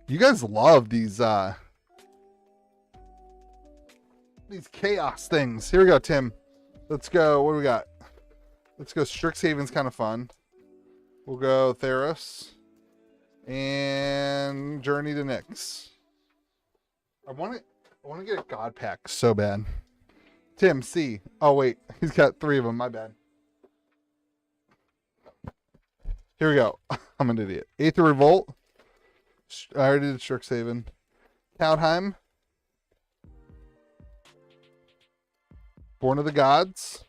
A: You guys love these chaos things. Here we go, Tim. Let's go. What do we got? Let's go. Strixhaven's kind of fun. We'll go Theros and Journey to Nyx. I want to get a God pack so bad. Tim C. Oh wait, he's got 3 of them. My bad. Here we go. I'm an idiot. Aether Revolt. I already did Strixhaven. Kaldheim. Born of the Gods.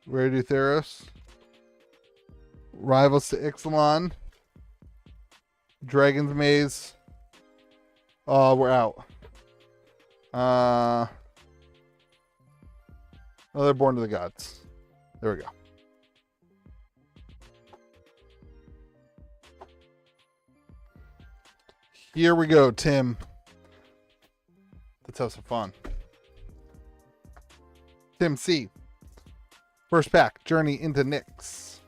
A: Ready to do Theros. Rivals to Ixalan. Dragon's Maze. Oh, we're out. Another Born of the Gods. There we go. Here we go, Tim. Let's have some fun. Tim C. First pack, Journey into Nyx.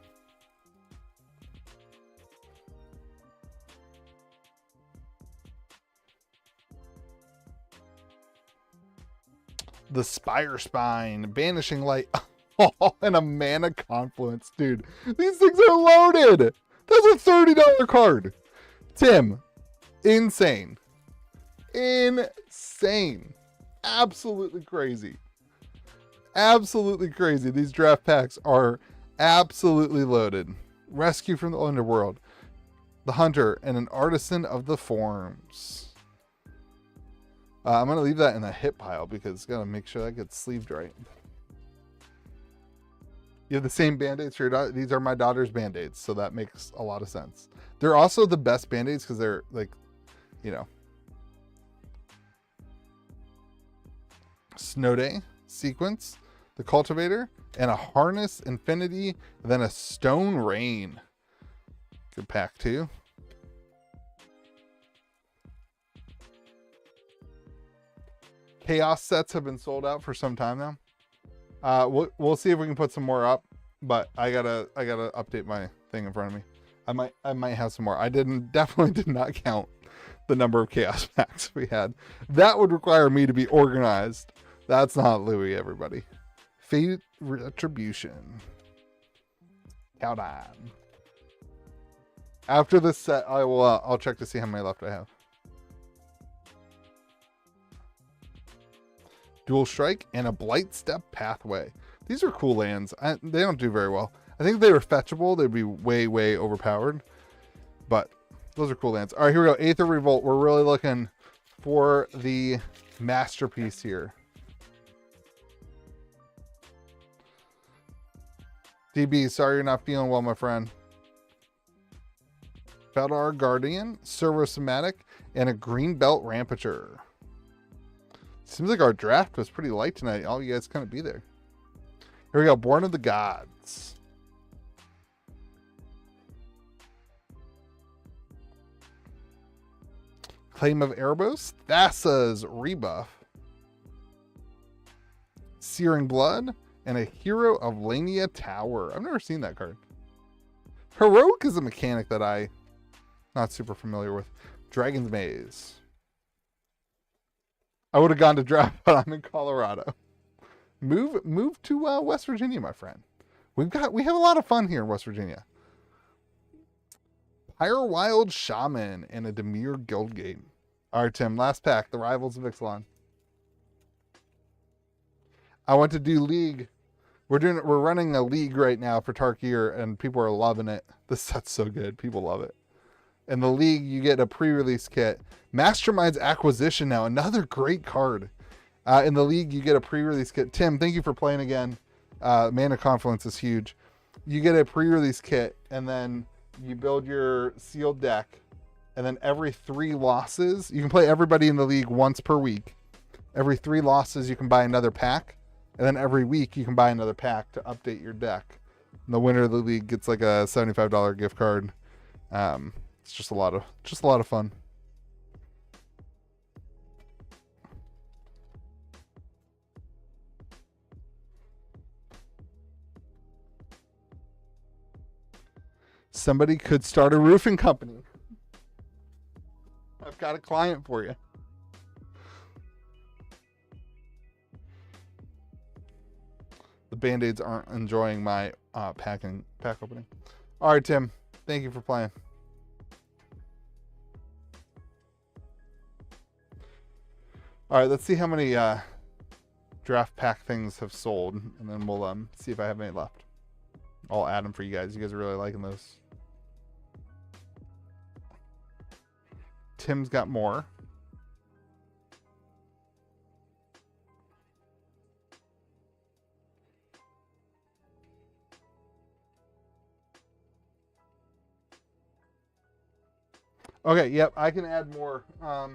A: The Spire Spine, Banishing Light, and a Mana Confluence. Dude, these things are loaded. That's a $30 card. Tim, insane. Insane. Absolutely crazy. Absolutely crazy. These draft packs are absolutely loaded. Rescue from the Underworld, the Hunter, and an Artisan of the Forms. I'm going to leave that in the hit pile because got to make sure that gets sleeved right. You have the same band-aids for your daughter. These are my daughter's band-aids, so that makes a lot of sense. They're also the best band-aids because they're like, you know. Snow Day Sequence, the Cultivator, and a Harness Infinity, and then a Stone Rain. Good pack too. Chaos sets have been sold out for some time now. We'll see if we can put some more up, but I gotta update my thing in front of me. I might have some more. I definitely did not count the number of chaos packs we had. That would require me to be organized. That's not Louis, everybody. Fate Retribution. Count on. After this set, I'll check to see how many left I have. Dual Strike, and a Blightstep Pathway. These are cool lands. They don't do very well. I think if they were fetchable, they'd be way, way overpowered. But those are cool lands. All right, here we go. Aether Revolt. We're really looking for the masterpiece here. DB, sorry you're not feeling well, my friend. Feldar Guardian, Servosomatic, and a Greenbelt Rampature. Seems like our draft was pretty light tonight. All you guys kind of be there. Here we go. Born of the Gods. Claim of Erebos. Thassa's Rebuff. Searing Blood. And a Hero of Lania Tower. I've never seen that card. Heroic is a mechanic that I'm not super familiar with. Dragon's Maze. I would have gone to draft, but I'm in Colorado. Move to West Virginia, my friend. We have a lot of fun here in West Virginia. Pyre Wild Shaman and a Demir Guildgate. All right, Tim. Last pack. The Rivals of Ixalan. I went to do League. We're running a League right now for Tarkir, and people are loving it. This set's so good. People love it. In the League, you get a pre-release kit. Mastermind's Acquisition now. Another great card. In the League, you get a pre-release kit. Tim, thank you for playing again. Mana Confluence is huge. You get a pre-release kit, and then you build your sealed deck. And then every 3 losses, you can play everybody in the League once per week. Every 3 losses, you can buy another pack. And then every week, you can buy another pack to update your deck. And the winner of the League gets like a $75 gift card. It's just a lot of fun. Somebody could start a roofing company. I've got a client for you. The Band-Aids aren't enjoying my pack opening. All right, Tim. Thank you for playing. All right, let's see how many draft pack things have sold, and then we'll see if I have any left. I'll add them for you guys. You guys are really liking those. Tim's got more. Okay, yep, I can add more. I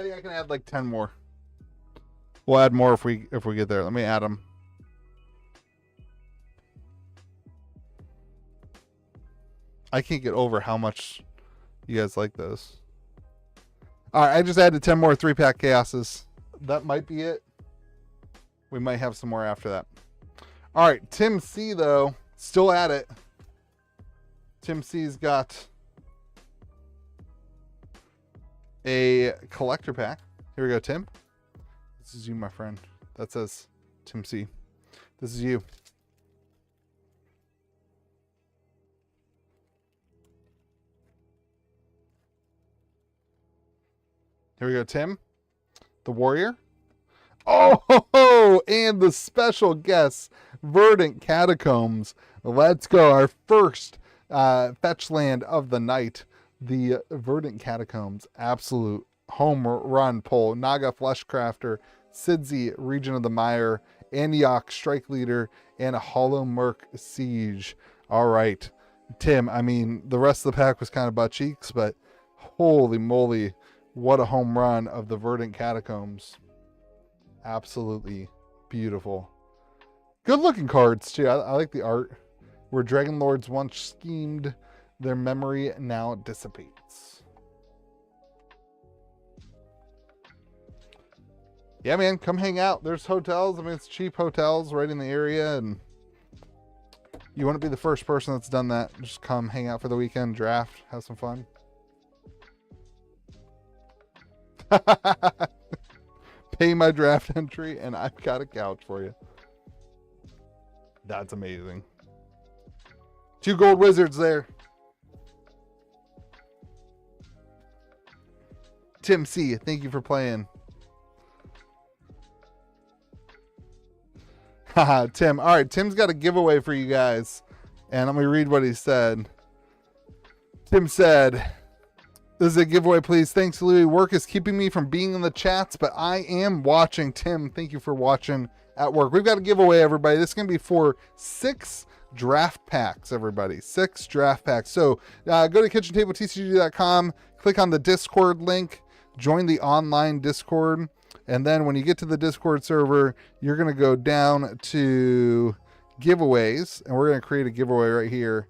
A: think I can add like 10 more. We'll add more if we get there. Let me add them. I can't get over how much you guys like those. All right, I just added 10 more 3-pack chaoses. That might be it. We might have some more after that. All right, Tim C, though, still at it. Tim C's got a collector pack. Here we go, Tim. This is you, my friend. That says Tim C. This is you. Here we go, Tim. The Warrior. Oh, and the special guest, Verdant Catacombs. Let's go. Our first fetch land of the night. The Verdant Catacombs. Absolute home run pull. Naga Fleshcrafter, Sidzi, Region of the Mire, Antioch, Strike Leader, and a Hollow Merc Siege. All right, Tim, I mean, the rest of the pack was kind of butt cheeks, but holy moly, what a home run of the Verdant Catacombs. Absolutely beautiful. Good looking cards, too. I like the art. Where Dragon Lords once schemed, their memory now dissipates. Yeah, man, come hang out. There's hotels. I mean, it's cheap hotels right in the area, and you want to be the first person that's done that. Just come hang out for the weekend, draft, have some fun. Pay my draft entry, and I've got a couch for you. That's amazing. 2 gold wizards there. Tim C, thank you for playing. Haha, Tim. All right, Tim's got a giveaway for you guys. And let me read what he said. Tim said, this is a giveaway, please. Thanks, Louis. Work is keeping me from being in the chats, but I am watching. Tim, thank you for watching at work. We've got a giveaway, everybody. This is going to be for 6 draft packs, everybody. 6 draft packs. So go to KitchenTableTCG.com, click on the Discord link, join the online Discord, and then when you get to the Discord server, you're going to go down to giveaways, and we're going to create a giveaway right here.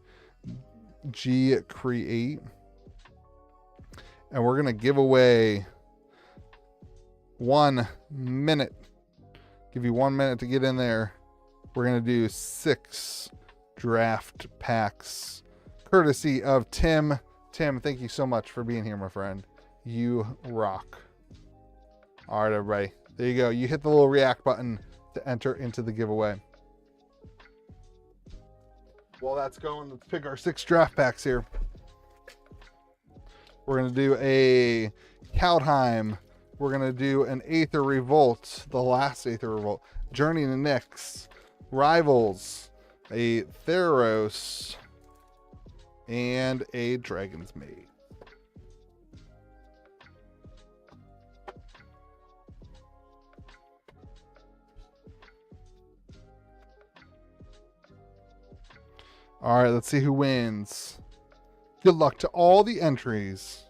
A: Create. And we're going to give away 1 minute. Give you 1 minute to get in there. We're going to do 6 draft packs courtesy of Tim. Tim, thank you so much for being here, my friend. You rock. All right, everybody. There you go. You hit the little react button to enter into the giveaway. While that's going, let's pick our 6 draft packs here. We're going to do a Kaldheim. We're going to do an Aether Revolt, the last Aether Revolt. Journey to Nyx. Rivals. A Theros. And a Dragon's Maid. All right, let's see who wins. Good luck to all the entries.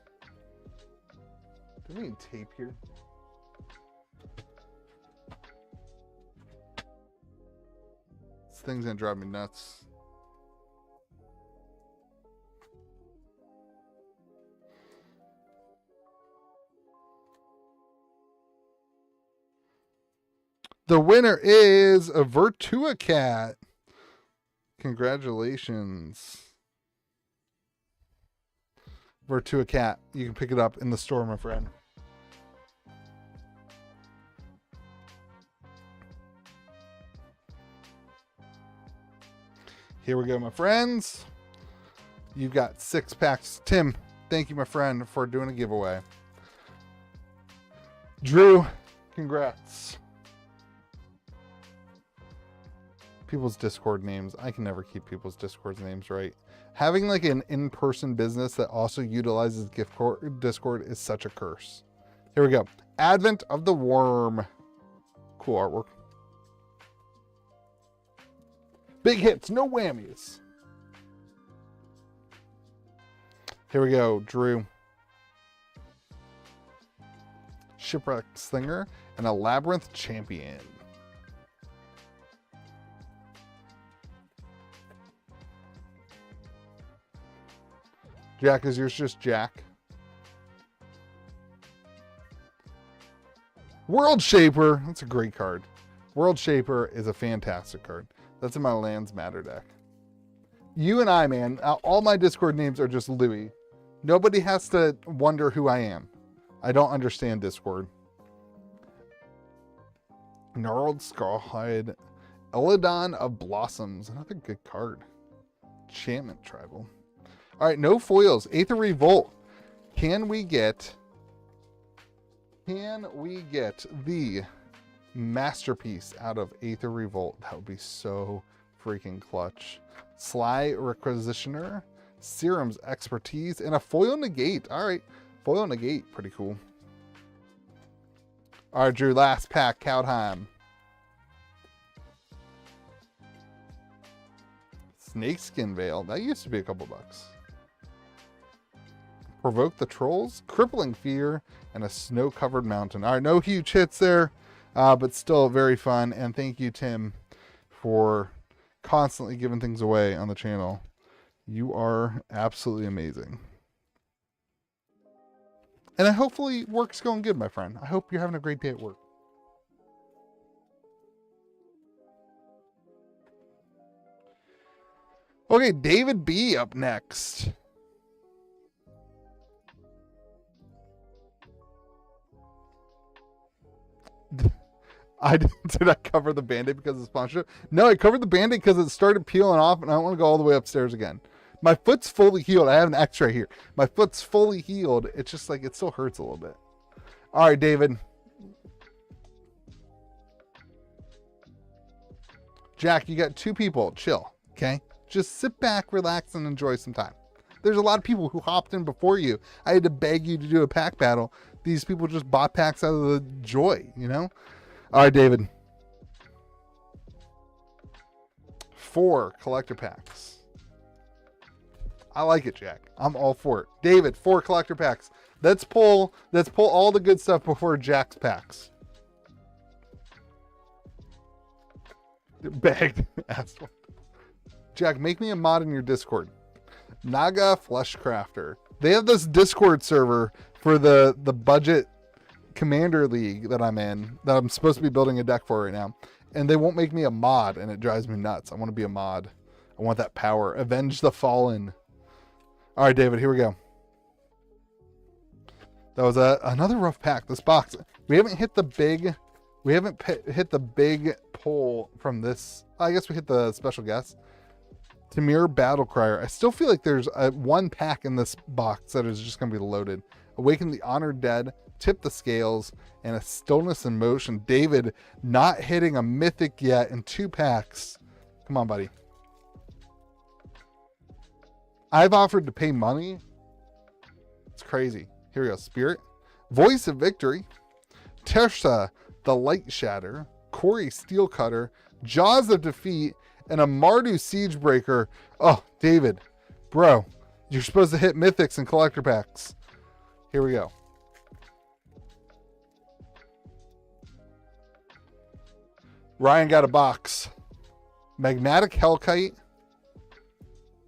A: Do we need tape here? This thing's gonna drive me nuts. The winner is a Virtua Cat. Congratulations. Virtua Cat. You can pick it up in the store, my friend. Here we go, my friends. You've got 6 packs. Tim, thank you, my friend, for doing a giveaway. Drew, congrats. People's Discord names. I can never keep people's Discord names right. Having like an in-person business that also utilizes Discord is such a curse. Here we go. Advent of the Worm. Cool artwork. Big hits, no whammies. Here we go, Drew. Shipwreck Slinger and a Labyrinth Champion. Jack, is yours just Jack? World Shaper. That's a great card. World Shaper is a fantastic card. That's in my Lands Matter deck. You and I, man, all my Discord names are just Louis. Nobody has to wonder who I am. I don't understand Discord. Gnarled Scarhide. Eladon of Blossoms. Another good card. Enchantment Tribal. All right, no foils. Aether Revolt. Can we get the masterpiece out of Aether Revolt? That would be so freaking clutch. Sly Requisitioner, Serum's Expertise, and a foil negate. All right, foil negate, pretty cool. All right, Drew, last pack, Kaldheim. Snakeskin Veil. That used to be a couple bucks. Provoke the Trolls, Crippling Fear, and a Snow-Covered Mountain. All right, no huge hits there, but still very fun. And thank you, Tim, for constantly giving things away on the channel. You are absolutely amazing. And hopefully work's going good, my friend. I hope you're having a great day at work. Okay, David B up next. Did I cover the Band-Aid because of the sponsorship? No, I covered the Band-Aid because it started peeling off and I don't want to go all the way upstairs again. My foot's fully healed. I have an X-ray here. My foot's fully healed. It's just like, it still hurts a little bit. All right, David. Jack, you got 2 people. Chill, okay? Just sit back, relax, and enjoy some time. There's a lot of people who hopped in before you. I had to beg you to do a pack battle. These people just bought packs out of the joy, you know? All right, David. 4 collector packs. I like it, Jack. I'm all for it. David, 4 collector packs. Let's pull all the good stuff before Jack's packs. Begged. Asked one. Jack, make me a mod in your Discord. Naga Flesh Crafter. They have this Discord server for the budget Commander League that I'm in, that I'm supposed to be building a deck for right now. And they won't make me a mod, and it drives me nuts. I want to be a mod. I want that power. Avenge the Fallen. All right, David, here we go. That was another rough pack. This box, we haven't hit the big, hit the big pull from this. I guess we hit the special guest. Tamir Battlecrier. I still feel like there's one pack in this box that is just going to be loaded. Awaken the Honored Dead, Tip the Scales, and a Stillness in Motion. David not hitting a mythic yet in 2 packs. Come on, buddy. I've offered to pay money. It's crazy. Here we go. Spirit. Voice of Victory. Tersha, the Light Shatter. Corey Steelcutter. Jaws of Defeat. And a Mardu Siegebreaker. Oh, David. Bro, you're supposed to hit mythics and collector packs. Here we go. Ryan got a box. Magmatic Hellkite.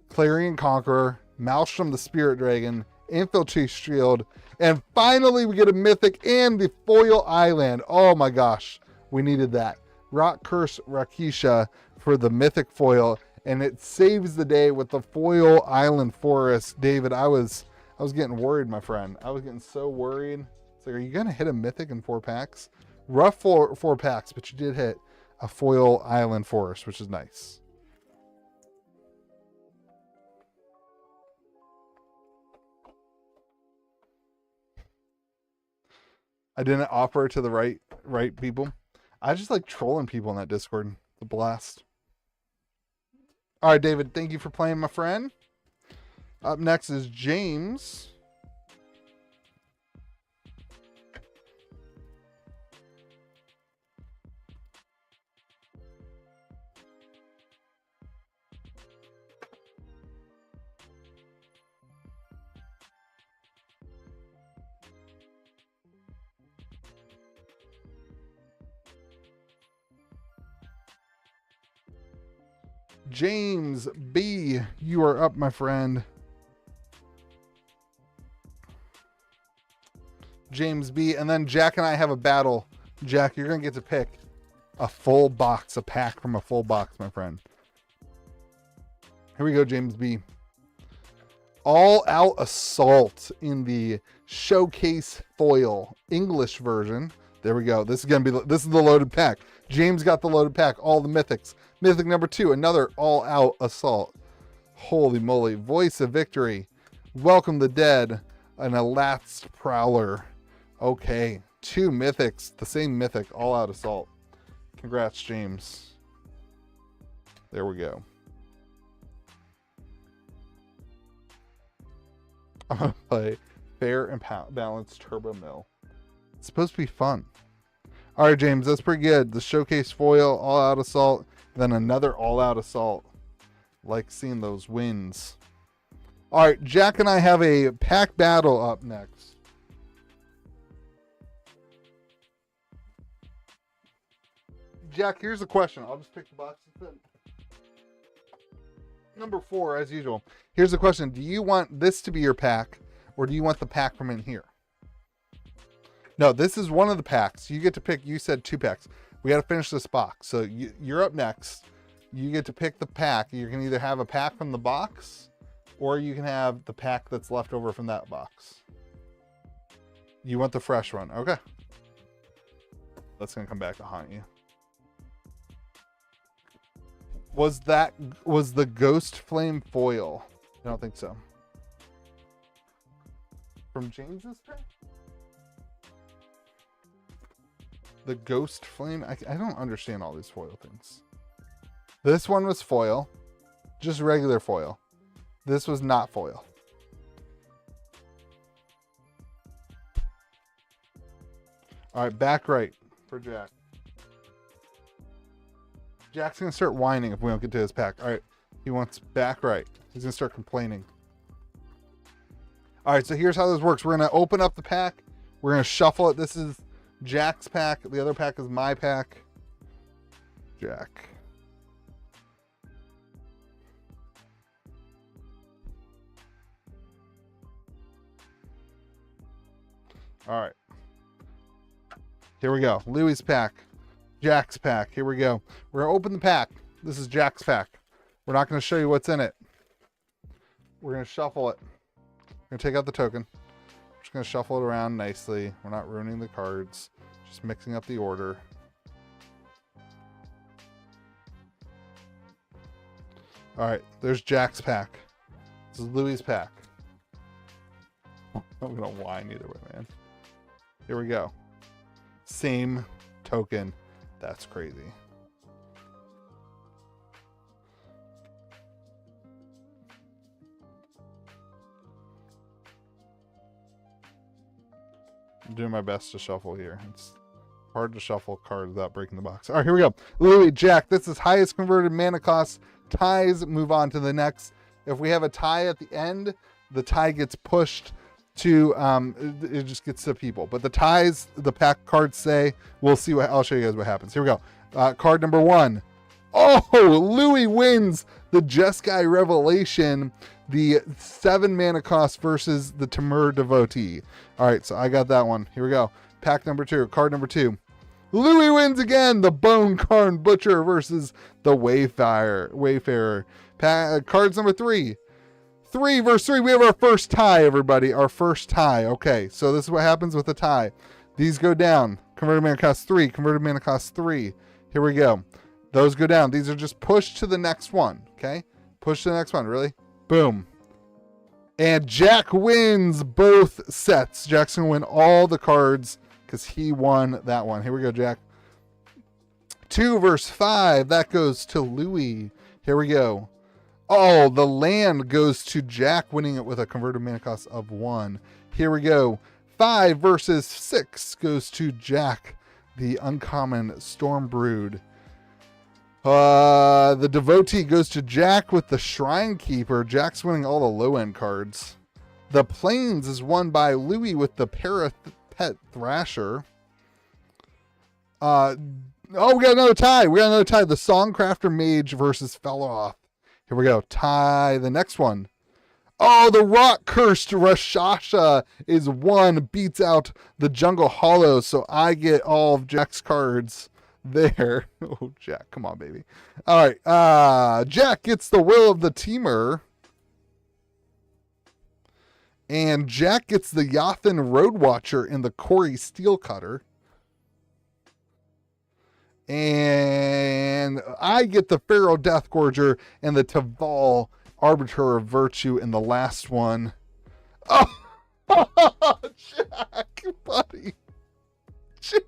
A: Clarion Conqueror. Maelstrom the Spirit Dragon. Infiltrate Shield. And finally we get a mythic and the foil island. Oh my gosh. We needed that. Rock Curse Rakisha for the mythic foil. And it saves the day with the foil island forest. David, I was getting worried, my friend. I was getting so worried. It's like, are you going to hit a mythic in 4 packs? Rough four packs, but you did hit a foil island forest, which is nice. I didn't offer to the right people. I just like trolling people in that Discord. It's a blast. All right, David, thank you for playing, my friend. Up next is James. James B, you are up, my friend. James B, and then Jack and I have a battle. Jack, you're gonna get to pick a full box, a pack from a full box, my friend. Here we go, James B. All Out Assault in the Showcase Foil English version. There we go. This is the loaded pack. James got the loaded pack. All the mythics. Mythic number 2, another All Out Assault. Holy moly. Voice of Victory. Welcome the Dead. An Elapsed Prowler. Okay. 2 mythics. The same mythic. All Out Assault. Congrats, James. There we go. I'm going to play Fair and Balanced Turbo Mill. It's supposed to be fun. All right, James, that's pretty good. The Showcase Foil, All Out Assault, then another All Out Assault. Like seeing those wins. All right, Jack and I have a pack battle up next. Jack, here's the question. I'll just pick the box. Number 4, as usual. Here's the question. Do you want this to be your pack, or do you want the pack from in here? No, this is one of the packs. You get to pick. You said 2 packs. We got to finish this box. So you're up next. You get to pick the pack. You can either have a pack from the box, or you can have the pack that's left over from that box. You want the fresh one. Okay. That's going to come back to haunt you. Was the Ghost Flame foil? I don't think so. From James's pack? The Ghost Flame? I don't understand all these foil things. This one was foil. Just regular foil. This was not foil. Alright, back right for Jack. Jack's going to start whining if we don't get to his pack. Alright, he wants back right. He's going to start complaining. Alright, so here's how this works. We're going to open up the pack. We're going to shuffle it. This is Jack's pack. The other pack is my pack. Jack. All right. Here we go. Louis' pack. Jack's pack. Here we go. We're going to open the pack. This is Jack's pack. We're not going to show you what's in it. We're going to shuffle it. We're going to take out the token. Just going to shuffle it around nicely. We're not ruining the cards. Just mixing up the order. All right, there's Jack's pack. This is Louis' pack. I'm going to whine either way, man. Here we go. Same token. That's crazy. I'm doing my best to shuffle here. It's hard to shuffle cards without breaking the box. All right, here we go. Louis, Jack, this is highest converted mana cost. Ties move on to the next. If we have a tie at the end, the tie gets pushed to, it just gets to people. But the ties, the pack cards say, we'll see what, I'll show you guys what happens. Here we go. Card number 1. Oh, Louis wins the Jeskai Revelation, the 7 mana cost versus the Temur Devotee. All right, so I got that one. Here we go. Pack number 2, card number 2. Louis wins again, the Bone Carn Butcher versus the Wayfarer. Cards number 3. 3 versus 3. We have our first tie, everybody. Our first tie. Okay, so this is what happens with a tie. These go down. Converted mana cost 3. Converted mana cost 3. Here we go. Those go down. These are just pushed to the next one. Okay? Push to the next one. Really? Boom. And Jack wins both sets. Jack's going to win all the cards because he won that one. Here we go, Jack. 2 versus 5. That goes to Louis. Here we go. Oh, the land goes to Jack, winning it with a converted mana cost of 1. Here we go. 5 versus 6 goes to Jack, the uncommon Stormbrood. The Devotee goes to Jack with the Shrine Keeper. Jack's winning all the low-end cards. The Plains is won by Louis with the Parapet Thrasher. Oh, we got another tie. The Songcrafter Mage versus Feloth. Here we go. Tie the next one. Oh, the Rock-Cursed Rashasha is 1. Beats out the Jungle Hollow, so I get all of Jack's cards there. Oh, Jack, come on, baby. All right. Jack gets the Will of the Teamer. And Jack gets the Yathan Roadwatcher and the Corey Steelcutter. And I get the Pharaoh Deathgorger and the Taval Arbiter of Virtue in the last one. Oh, Jack, buddy. Jack.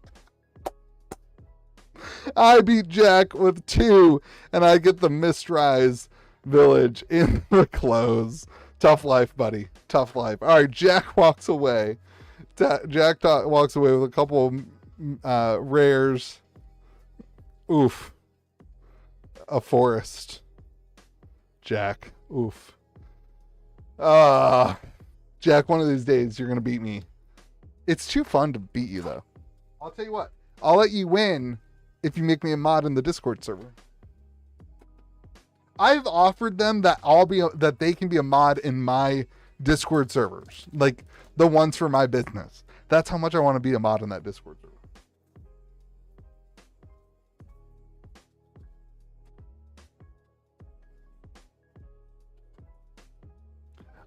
A: I beat Jack with 2, and I get the Mistrise Village in the close. Tough life, buddy. Tough life. All right, Jack walks away. Jack walks away with a couple of rares. Oof. A forest. Jack. Oof. Jack, one of these days you're going to beat me. It's too fun to beat you, though. I'll tell you what. I'll let you win if you make me a mod in the Discord server. I've offered them that that they can be a mod in my Discord servers, like the ones for my business. That's how much I want to be a mod in that Discord server.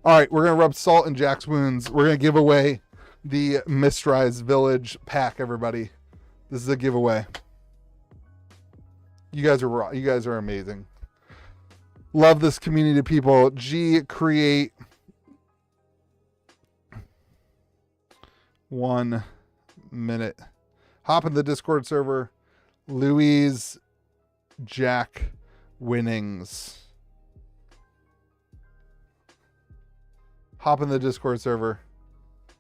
A: All right, we're going to rub salt in Jack's wounds. We're going to give away the Mistrise Village pack, everybody. This is a giveaway. You guys are amazing. Love this community of people. Create 1 minute. Hop in the Discord server. Louise Jack winnings. Hop in the Discord server.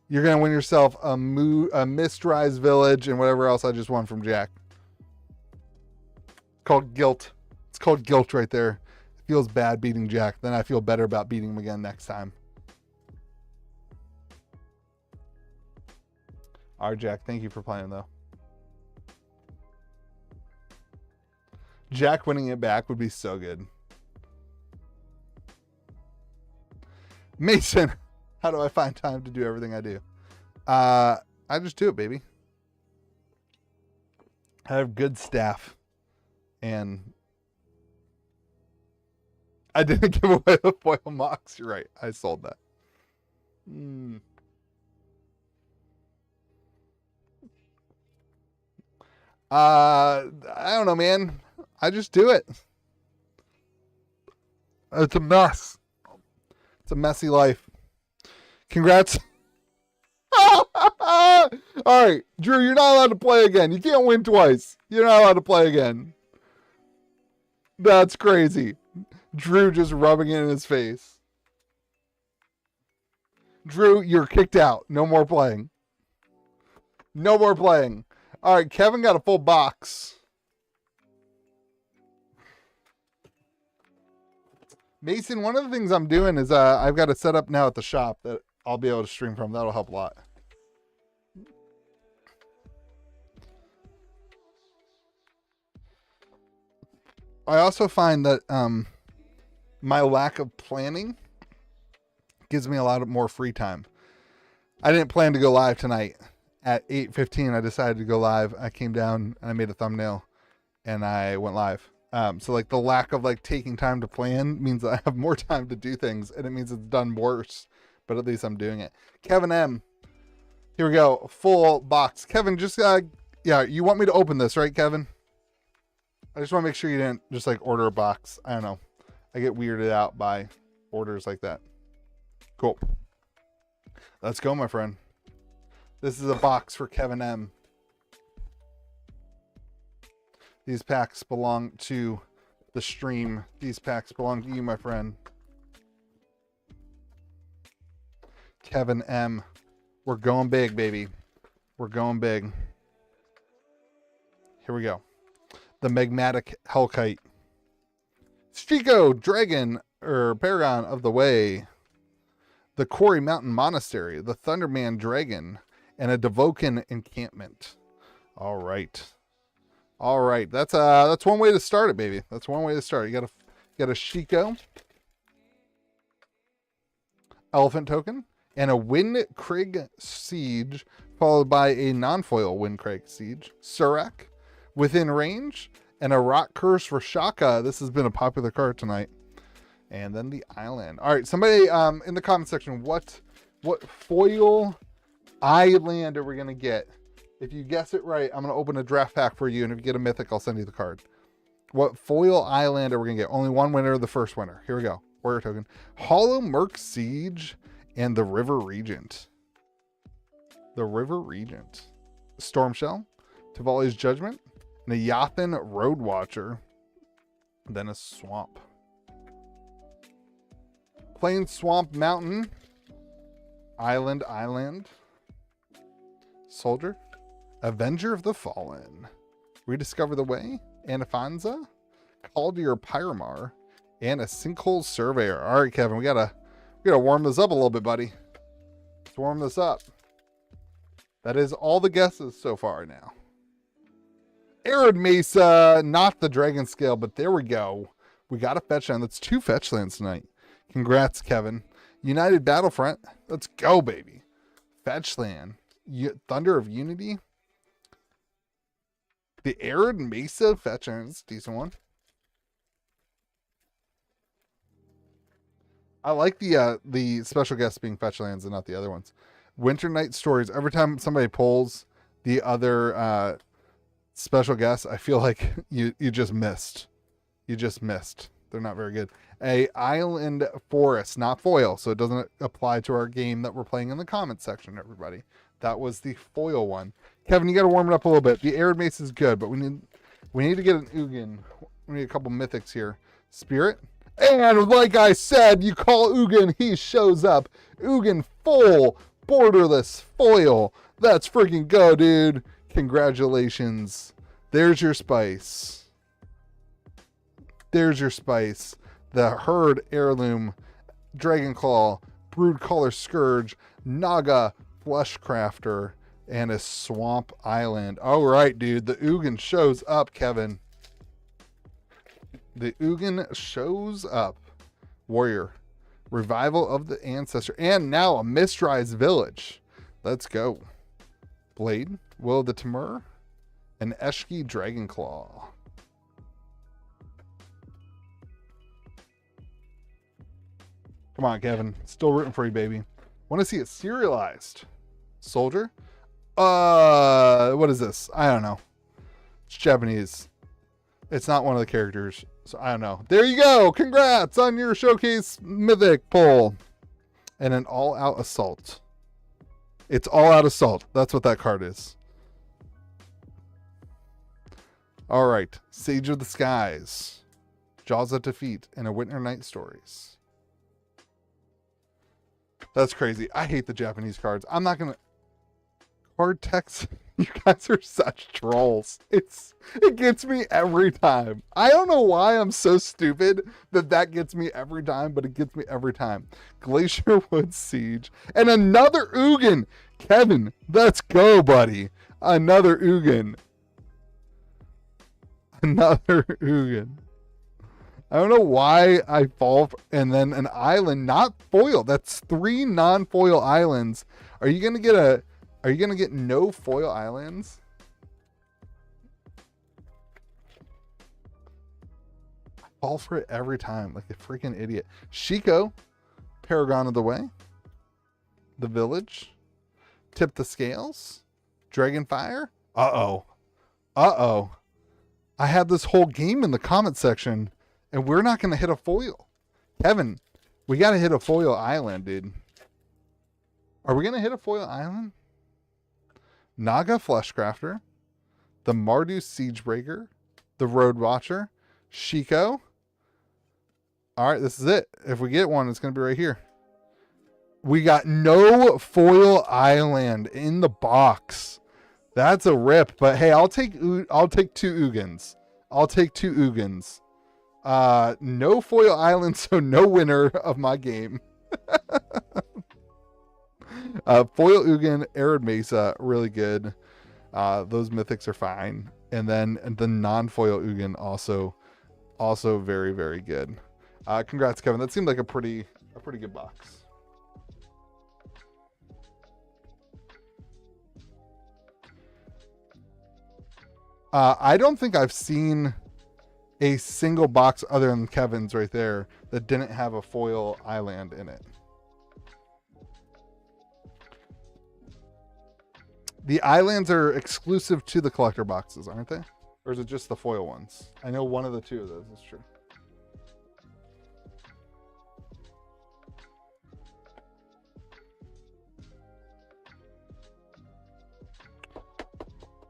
A: You're going to win yourself a Mistrise Village and whatever else I just won from Jack. Called guilt. It's called guilt right there. It feels bad beating Jack. Then I feel better about beating him again next time. All right, Jack. Thank you for playing, though. Jack winning it back would be so good. Mason, how do I find time to do everything I do? I just do it, baby. I have good staff. And I didn't give away the foil mox. You're right. I sold that. I don't know, man. I just do it. It's a mess. It's a messy life. Congrats. All right, Drew, you're not allowed to play again. You can't win twice. You're not allowed to play again. That's crazy. Drew just rubbing it in his face. Drew, you're kicked out. No more playing. No more playing. All right, Kevin got a full box. Mason, one of the things I'm doing is I've got it set up now at the shop that I'll be able to stream from. That'll help a lot. I also find that my lack of planning gives me a lot more free time. I didn't plan to go live tonight at 8:15. I decided to go live. I came down and I made a thumbnail and I went live. So like the lack of like taking time to plan means that I have more time to do things, and it means it's done worse, but at least I'm doing it. Kevin M. Here we go. Full box. Kevin, just yeah, you want me to open this, right, Kevin? I just want to make sure you didn't just like order a box. I don't know. I get weirded out by orders like that. Cool. Let's go, my friend. This is a box for Kevin M. These packs belong to the stream. These packs belong to you, my friend. Kevin M. We're going big, baby. We're going big. Here we go. The Magmatic Hellkite. Striko Dragon, or Paragon of the Way. The Quarry Mountain Monastery. The Thunderman Dragon. And a Devoken Encampment. All right. All right. That's one way to start it, baby. That's one way to start. You got a Shiko. Elephant Token. And a Windcraig Siege, followed by a non-foil Windcraig Siege. Surak. Within Range, and a Rock Curse for Shaka. This has been a popular card tonight. And then the Island. All right, somebody in the comment section, what foil island are we going to get? If you guess it right, I'm going to open a draft pack for you, and if you get a mythic, I'll send you the card. What foil island are we going to get? Only one winner, the first winner. Here we go. Warrior Token. Hollow Merc Siege and the River Regent. The River Regent. Storm Shell. Tavali's Judgment. And a Yathan Road Watcher. Then a Swamp. Plain Swamp Mountain. Island. Soldier. Avenger of the Fallen. Rediscover the Way. Anafanza. Kaldir Pyramar. And a Sinkhole Surveyor. All right, Kevin, we gotta warm this up a little bit, buddy. Let's warm this up. That is all the guesses so far now. Arid Mesa, not the Dragon Scale, but there we go. We got a fetch land. That's 2 fetch lands tonight. Congrats, Kevin. United Battlefront. Let's go, baby. Fetch land. Thunder of Unity. The Arid Mesa fetch land. That's a decent one. I like the special guests being fetch lands and not the other ones. Winter Night Stories. Every time somebody pulls the other special guests, I feel like you just missed. You just missed. They're not very good. A Island Forest, not foil, so it doesn't apply to our game that we're playing in the comments section, everybody. That was the foil one. Kevin, you got to warm it up a little bit. The Arid Mace is good, but we need to get an Ugin. We need a couple mythics here. Spirit. And like I said, you call Ugin, he shows up. Ugin full borderless foil. Let's freaking go, dude. Congratulations. There's your spice. There's your spice. The Herd Heirloom, Dragonclaw, Broodcaller Scourge, Naga Fleshcrafter, and a Swamp Island. All right, dude. The Ugin shows up, Kevin. The Ugin shows up. Warrior. Revival of the Ancestor. And now a Mistrise Village. Let's go. Blade. Will of the Timur. And Eshki Dragonclaw. Come on, Kevin. Still rooting for you, baby. Want to see it serialized. Soldier. What is this? I don't know. Japanese. It's not one of the characters, so I don't know. There you go. Congrats on your showcase mythic pull. And an all-out assault. It's all-out assault. That's what that card is. All right. Sage of the Skies. Jaws of Defeat and a Winter Night Stories. That's crazy. I hate the Japanese cards. I'm not going to... Card text... You guys are such trolls. It gets me every time. I don't know why I'm so stupid that gets me every time, but it gets me every time. Glacier Wood Siege. And another Ugin. Kevin, let's go, buddy. Another Ugin. Another Ugin. I don't know why I fall and then an island, not foil. That's 3 non-foil islands. Are you going to get no foil islands? I fall for it every time like a freaking idiot. Shiko, Paragon of the Way, The Village, Tip the Scales, Dragonfire. Uh-oh. Uh-oh. I had this whole game in the comment section, and we're not going to hit a foil. Kevin, we got to hit a foil island, dude. Are we going to hit a foil island? Naga Fleshcrafter, the Mardu Siegebreaker, the Road Watcher, Shiko. All right, this is it. If we get one, it's going to be right here. We got no foil island in the box. That's a rip. But hey, I'll take 2 Ugins. I'll take 2 Ugins. No foil island, so no winner of my game. Foil Ugin, Arid Mesa, really good. Those mythics are fine. And then the non-foil Ugin also very, very good. Congrats, Kevin. That seemed like a pretty good box. I don't think I've seen a single box other than Kevin's right there that didn't have a foil island in it. The islands are exclusive to the collector boxes, aren't they? Or is it just the foil ones? I know one of the 2 of those is true.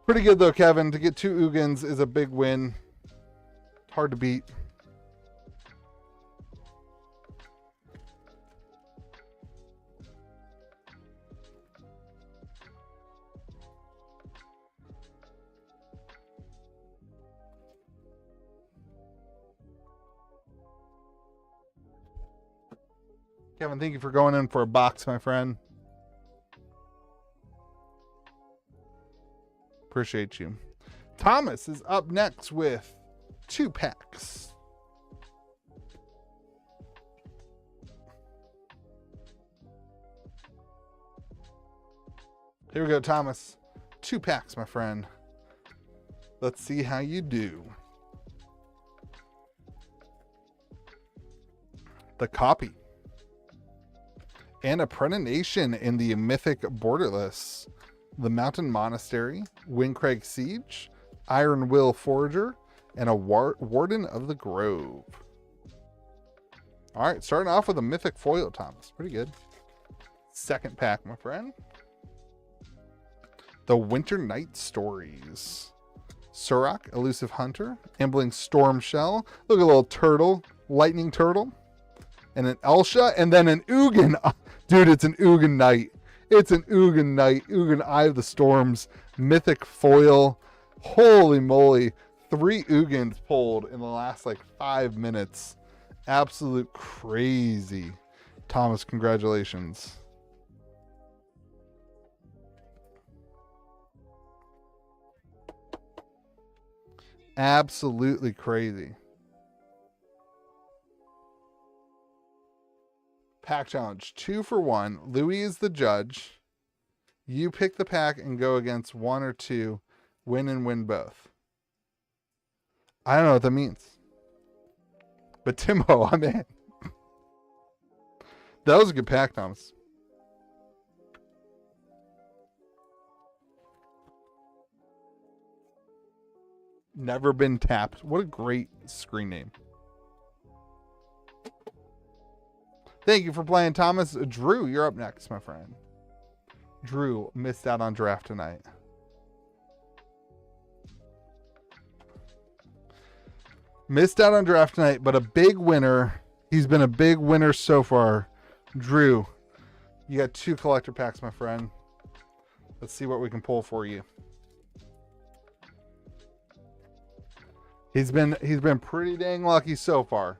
A: Pretty good though, Kevin. To get 2 Ugins is a big win. Hard to beat. Kevin, thank you for going in for a box, my friend. Appreciate you. Thomas is up next with 2 packs. Here we go, Thomas. 2 packs, my friend. Let's see how you do. The Copy. And a Prenation in the Mythic Borderless. The Mountain Monastery, Windcrag Siege, Iron Will Forager, and a Warden of the Grove. All right, starting off with a Mythic Foil, Thomas. Pretty good. Second pack, my friend. The Winter Night Stories. Surak, Elusive Hunter, Ambling Storm Shell. Look at a little turtle, lightning turtle. And an Elsha, and then an Ugin. Dude, it's an Ugin Knight. It's an Ugin Knight. Ugin Eye of the Storms. Mythic Foil. Holy moly. 3 Ugins pulled in the last like 5 minutes. Absolute crazy. Thomas, congratulations. Absolutely crazy. Pack challenge 2 for 1. Louis is the judge. You pick the pack and go against 1 or 2. Win and win both. I don't know what that means. But Timo, I'm in. That was a good pack, Thomas. Never been tapped. What a great screen name. Thank you for playing, Thomas. Drew, you're up next, my friend. Drew missed out on draft tonight. Missed out on draft tonight, but a big winner. He's been a big winner so far. Drew, you got 2 collector packs, my friend. Let's see what we can pull for you. He's been pretty dang lucky so far.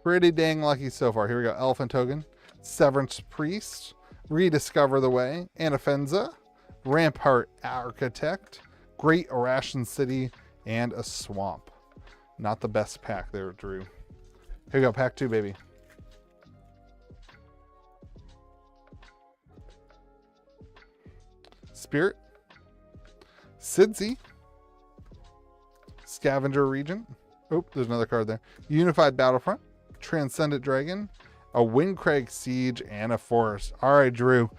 A: Pretty dang lucky so far. Here we go. Elephant Token, Severance Priest, Rediscover the Way, Anafenza, Rampart Architect, Great Irration City, and a Swamp. Not the best pack there, Drew. Here we go. Pack 2, baby. Spirit, Sidzi, Scavenger Regent. Oh, there's another card there. Unified Battlefront, Transcendent Dragon, a Windcrag Siege, and a Forest. All right, Drew.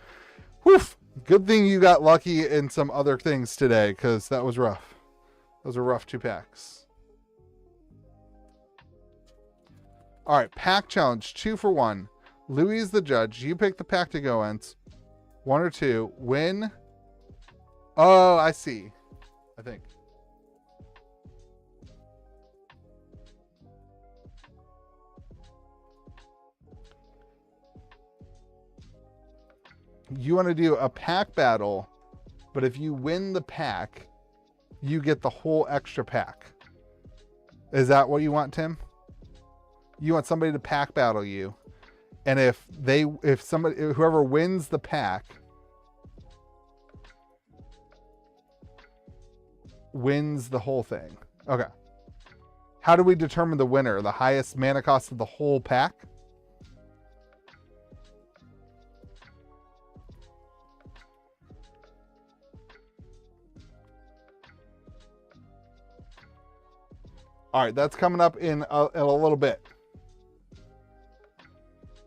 A: Woof. Good thing you got lucky in some other things today, because that was rough. Those are rough 2 packs. All right, pack challenge, 2 for 1. Louis is the judge. You pick the pack to go in. 1 or 2. Win. Oh, I see. I think. You want to do a pack battle, but if you win the pack, you get the whole extra pack. Is that what you want, Tim? You want somebody to pack battle you, and whoever wins the pack wins the whole thing. Okay. How do we determine the winner? The highest mana cost of the whole pack? All right, that's coming up in a little bit.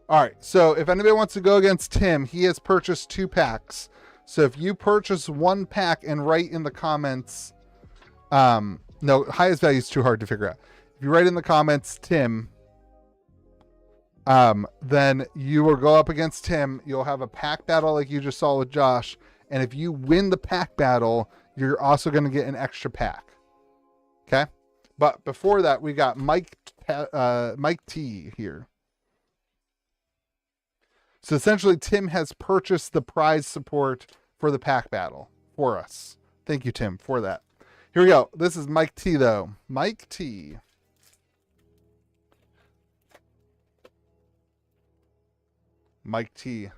A: All right, so if anybody wants to go against Tim, he has purchased 2 packs. So if you purchase 1 pack and write in the comments, no, highest value is too hard to figure out. If you write in the comments, Tim, then you will go up against Tim. You'll have a pack battle like you just saw with Josh. And if you win the pack battle, you're also going to get an extra pack. Okay? But before that, we got Mike T here. So essentially, Tim has purchased the prize support for the pack battle for us. Thank you, Tim, for that. Here we go. This is Mike T, though. Mike T. Mike T.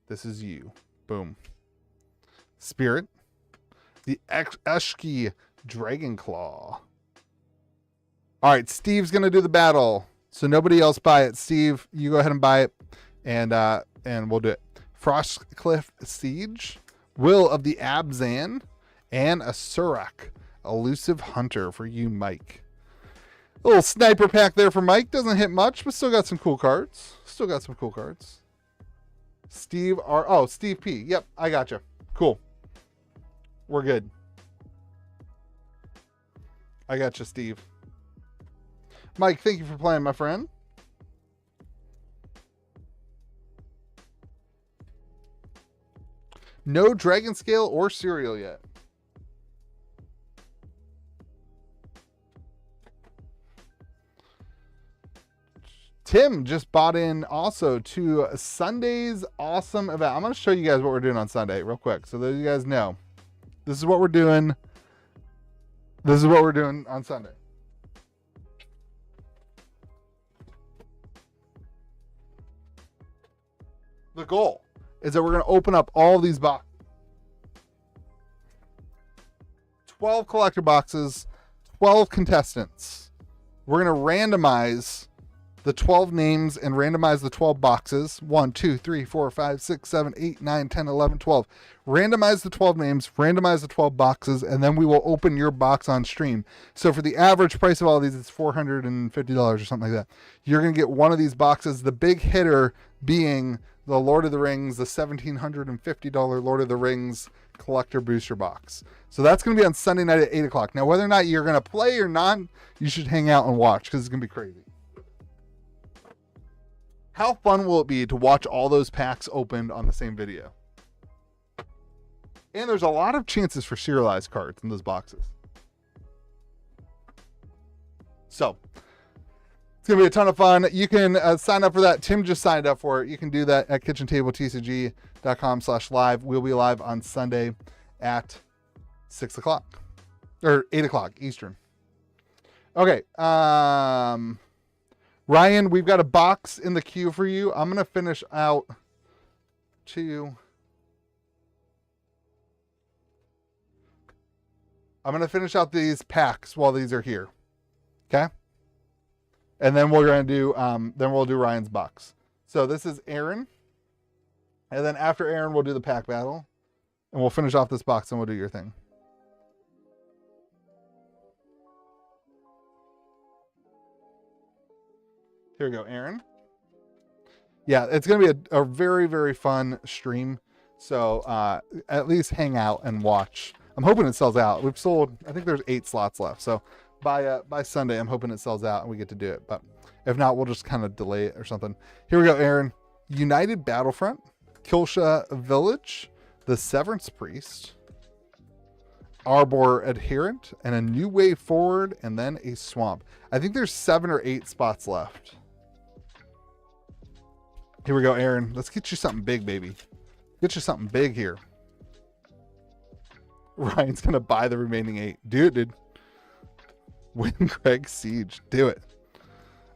A: This is you. Boom. Spirit. The Eshki Dragonclaw. All right, Steve's going to do the battle. So nobody else buy it. Steve, you go ahead and buy it, and we'll do it. Frostcliff Siege, Will of the Abzan, and a Surak, Elusive Hunter for you, Mike. A little sniper pack there for Mike. Doesn't hit much, but still got some cool cards. Steve R. Oh, Steve P. Yep, I gotcha. Cool. We're good. I gotcha, Steve. Mike, thank you for playing, my friend. No Dragon Scale or cereal yet. Tim just bought in also to Sunday's awesome event. I'm going to show you guys what we're doing on Sunday real quick so that you guys know. This is what we're doing. This is what we're doing on Sunday. The goal is that we're going to open up all these boxes. 12 collector boxes, 12 contestants. We're going to randomize the 12 names and randomize the 12 boxes. 1, 2, 3, 4, 5, 6, 7, 8, 9, 10, 11, 12. Randomize the 12 names, randomize the 12 boxes, and then we will open your box on stream. So for the average price of all of these, it's $450 or something like that. You're going to get one of these boxes, the big hitter being the Lord of the Rings, the $1,750 Lord of the Rings collector booster box. So that's going to be on Sunday night at 8 o'clock. Now, whether or not you're going to play or not, you should hang out and watch because it's going to be crazy. How fun will it be to watch all those packs opened on the same video? And there's a lot of chances for serialized cards in those boxes. So it's going to be a ton of fun. You can sign up for that. Tim just signed up for it. You can do that at KitchenTableTCG.com/live. We'll be live on Sunday at 6 o'clock or 8 o'clock Eastern. Okay. Ryan, we've got a box in the queue for you. I'm going to finish out these packs while these are here. Okay. And then we're going to do, we'll do Ryan's box. So this is Aaron. And then after Aaron, we'll do the pack battle. And we'll finish off this box and we'll do your thing. Here we go, Aaron. Yeah, it's going to be a very, very fun stream. So at least hang out and watch. I'm hoping it sells out. We've sold, I think there's 8 slots left. So by Sunday, I'm hoping it sells out and we get to do it. But if not, we'll just kind of delay it or something. Here we go, Aaron. United Battlefront, Kilsha Village, the Severance Priest, Arbor Adherent, and a New Way Forward, and then a Swamp. I think there's 7 or 8 spots left. Here we go, Aaron. Let's get you something big, baby. Get you something big here. Ryan's going to buy the remaining 8. Do it, dude. Win Greg Siege. Do it.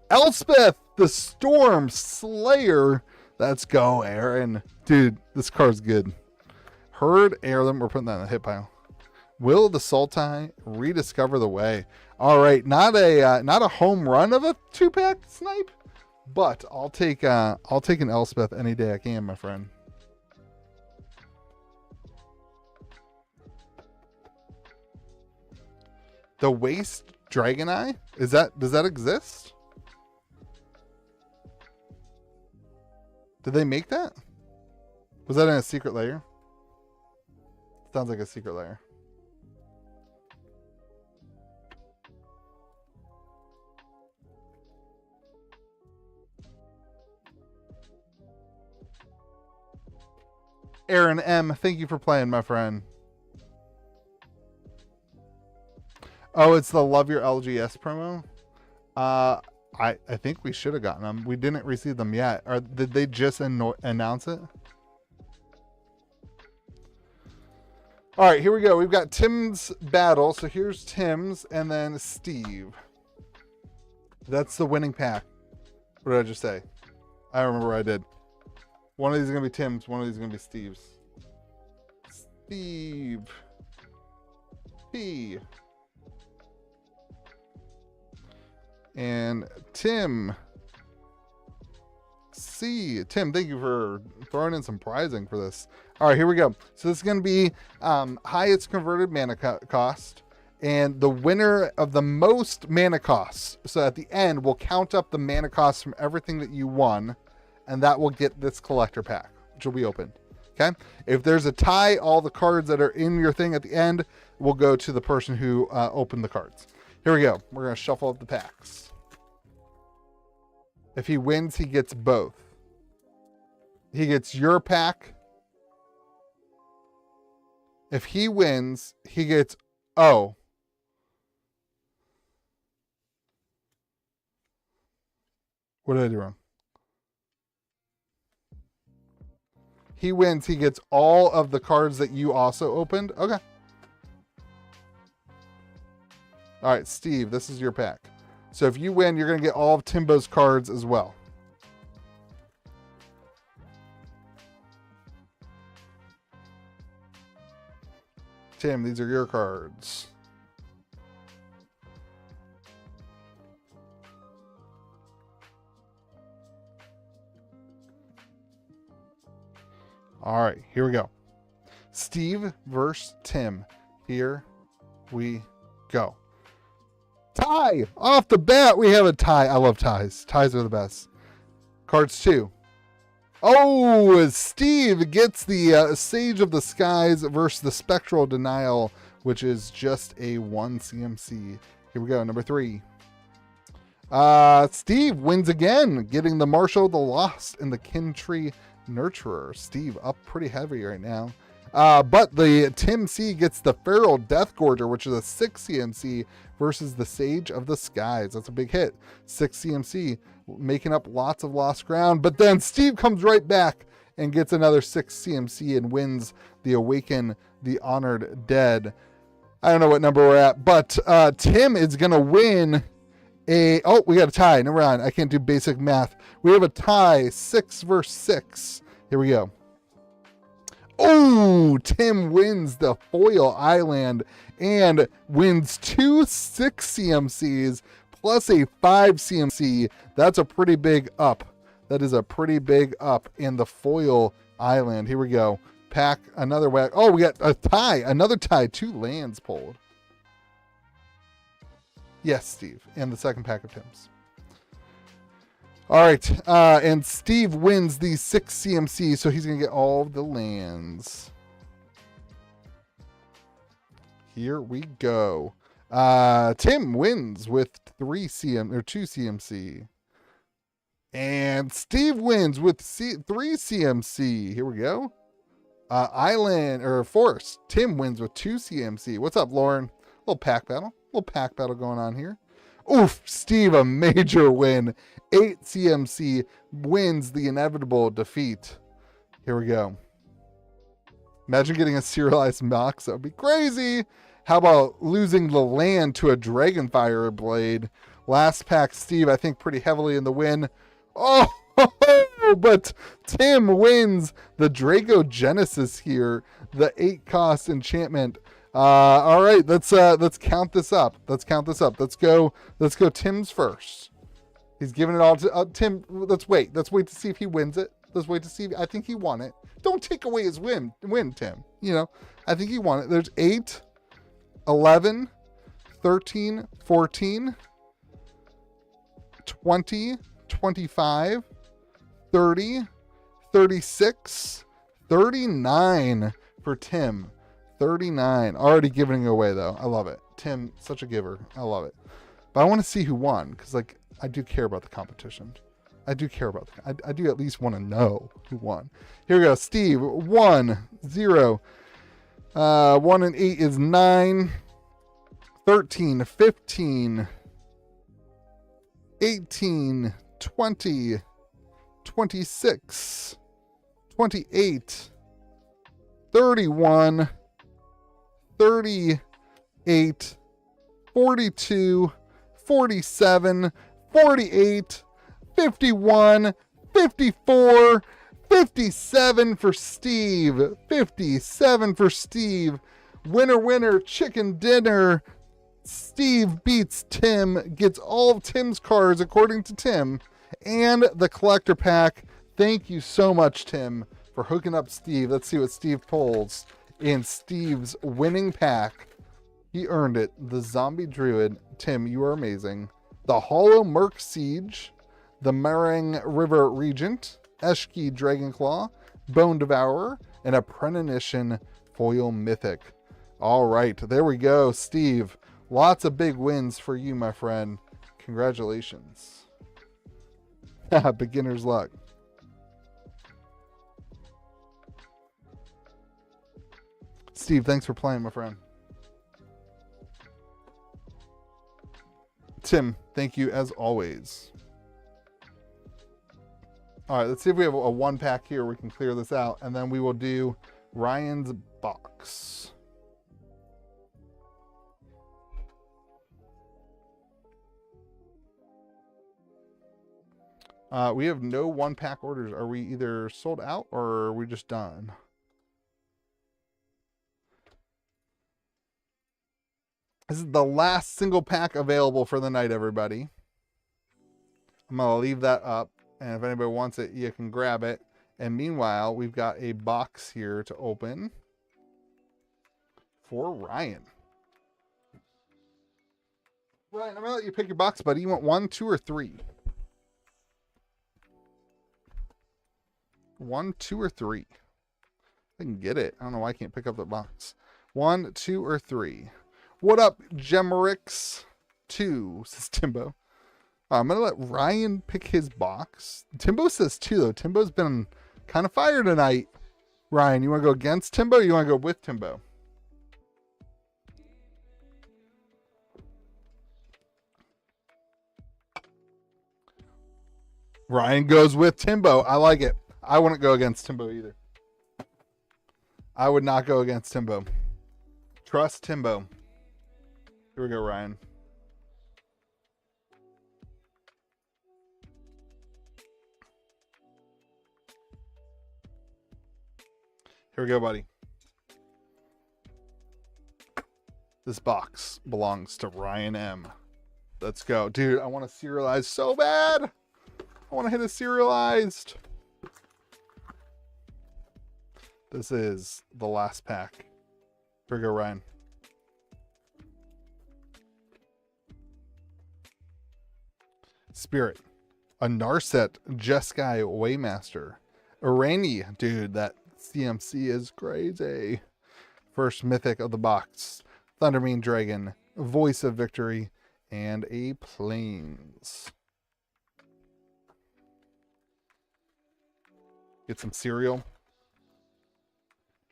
A: Elspeth, the Storm Slayer. Let's go, Aaron. Dude, this card's good. Herd Heirloom. We're putting that in the hit pile. Will the Sultai rediscover the way? All right, not a home run of a 2-pack snipe, but I'll take an Elspeth any day I can, my friend. The Waste Dragon Eye? Does that exist? Did they make that? Was that in a secret layer? Sounds like a secret layer. Aaron M, thank you for playing, my friend. Oh, it's the Love Your LGS promo. I think we should have gotten them. We didn't receive them yet. Or did they just announce it? All right, here we go. We've got Tim's battle. So here's Tim's and then Steve. That's the winning pack. What did I just say? I don't remember what I did. One of these is going to be Tim's. One of these is going to be Steve's. Steve. P. And Tim C. Tim, thank you for throwing in some prizing for this. All right, here we go. So this is going to be highest converted mana cost and the winner of the most mana costs. So at the end, we'll count up the mana costs from everything that you won, and that will get this collector pack, which will be opened. Okay. If there's a tie, all the cards that are in your thing at the end will go to the person who opened the cards. Here we go. We're going to shuffle up the packs. If he wins, he gets both. He gets your pack. If he wins, he gets... Oh. What did I do wrong? He wins, he gets all of the cards that you also opened. Okay. All right, Steve, this is your pack. So if you win, you're going to get all of Timbo's cards as well. Tim, these are your cards. All right, here we go. Steve versus Tim. Here we go. Tie! Off the bat, we have a tie. I love ties. Ties are the best. Cards 2. Oh, Steve gets the Sage of the Skies versus the Spectral Denial, which is just a 1 CMC. Here we go, number 3. Steve wins again, getting the Marshal of the Lost and the Kintree Nurturer. Steve up pretty heavy right now. But the Tim C gets the Feral Deathgorger, which is a 6 CMC versus the Sage of the Skies. That's a big hit. 6 CMC, making up lots of lost ground. But then Steve comes right back and gets another 6 CMC and wins the Awaken the Honored Dead. I don't know what number we're at, but Tim is going to win oh, we got a tie. Never mind. I can't do basic math. We have a tie, 6 versus 6. Here we go. Oh, Tim wins the Foil Island and wins 2 6 CMCs plus a 5 CMC. That's a pretty big up. That is a pretty big up in the Foil Island. Here we go. Pack another whack. Oh, we got a tie. Another tie. 2 lands pulled. Yes, Steve. And the second pack of Tim's. All right. And Steve wins the 6 CMC, so he's going to get all the lands. Here we go. Tim wins with 2 CMC. And Steve wins with 3 CMC. Here we go. Island or Forest. Tim wins with 2 CMC. What's up, Lauren? Little pack battle. Little pack battle going on here. Oof, Steve, a major win. 8 CMC wins the inevitable defeat. Here we go. Imagine getting a serialized box. That would be crazy. How about losing the land to a Dragonfire Blade? Last pack, Steve, I think pretty heavily in the win. Oh, but Tim wins the Draco Genesis here. The 8-cost enchantment. All right, let's count this up. Let's count this up. Let's go Tim's first. He's giving it all to Tim. Let's wait to see if he wins it. Let's wait to see. I think he won it. Don't take away his win, Tim. You know, I think he won it. There's 8, 11, 13, 14, 20, 25, 30, 36, 39 for Tim. 39. Already giving it away, though. I love it. Tim, such a giver. I love it. But I want to see who won, because, like, I do care about the competition. I do care about I do at least want to know who won. Here we go. Steve, 1, 0. 1 and 8 is 9. 13, 15. 18, 20. 26. 28. 31. 38, 42, 47, 48, 51, 54, 57 for Steve. 57 for Steve. Winner, winner, chicken dinner. Steve beats Tim, gets all of Tim's cards according to Tim, and the collector pack. Thank you so much, Tim, for hooking up Steve. Let's see what Steve pulls. In Steve's winning pack, he earned it. The Zombie Druid. Tim, you are amazing. The Hollow Merc Siege, the Marang River Regent, Eshki Dragonclaw, Bone Devourer, and a Premonition Foil Mythic. All right, there we go, Steve. Lots of big wins for you, my friend. Congratulations. Beginner's luck. Steve, thanks for playing, my friend. Tim, thank you as always. All right, let's see if we have a 1-pack here. We can clear this out, and then we will do Ryan's box. We have no 1-pack orders. Are we either sold out or are we just done? This is the last single pack available for the night, everybody. I'm going to leave that up, and if anybody wants it, you can grab it. And meanwhile, we've got a box here to open for Ryan. Ryan, I'm going to let you pick your box, buddy. You want 1, 2, or 3? 1, 2, or 3? I can get it. I don't know why I can't pick up the box. 1, 2, or 3. What up, Gemerix? 2, says Timbo. I'm going to let Ryan pick his box. Timbo says 2, though. Timbo's been kind of fire tonight. Ryan, you want to go against Timbo or you want to go with Timbo? Ryan goes with Timbo. I like it. I wouldn't go against Timbo either. I would not go against Timbo. Trust Timbo. Here we go, Ryan. Here we go, buddy. This box belongs to Ryan M. Let's go. Dude, I want to serialize so bad. I want to hit a serialized. This is the last pack. Here we go, Ryan. Spirit. A Narset Jeskai Waymaster. Irani. Dude, that CMC is crazy. First mythic of the box. Thundermane Dragon. Voice of Victory. And a Plains. Get some cereal.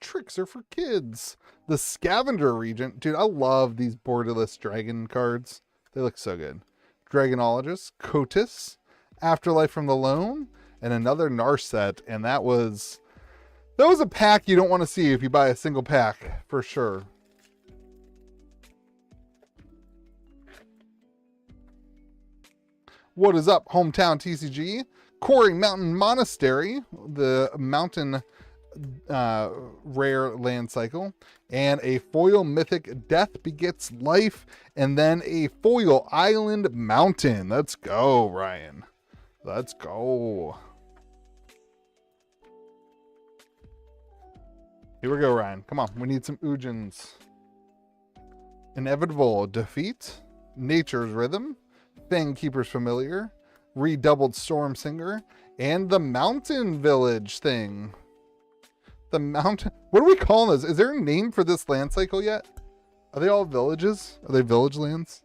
A: Tricks are for kids. The Scavenger Regent. Dude, I love these borderless dragon cards. They look so good. Dragonologist. Kotis. Afterlife from the Loam. And another Narset. And that was a pack you don't want to see if you buy a single pack. For sure. What is up, Hometown TCG? Quarry Mountain Monastery, the mountain rare land cycle, and a foil mythic Death Begets Life, and then a foil Island Mountain. Let's go, Ryan. Let's go. Here we go, Ryan. Come on, we need some Ujins. Inevitable Defeat, Nature's Rhythm, Fang Keeper's Familiar, Redoubled Storm Singer, and the Mountain Village thing. The mountain. What are we calling this? Is there a name for this land cycle yet? Are they all villages? Are they village lands?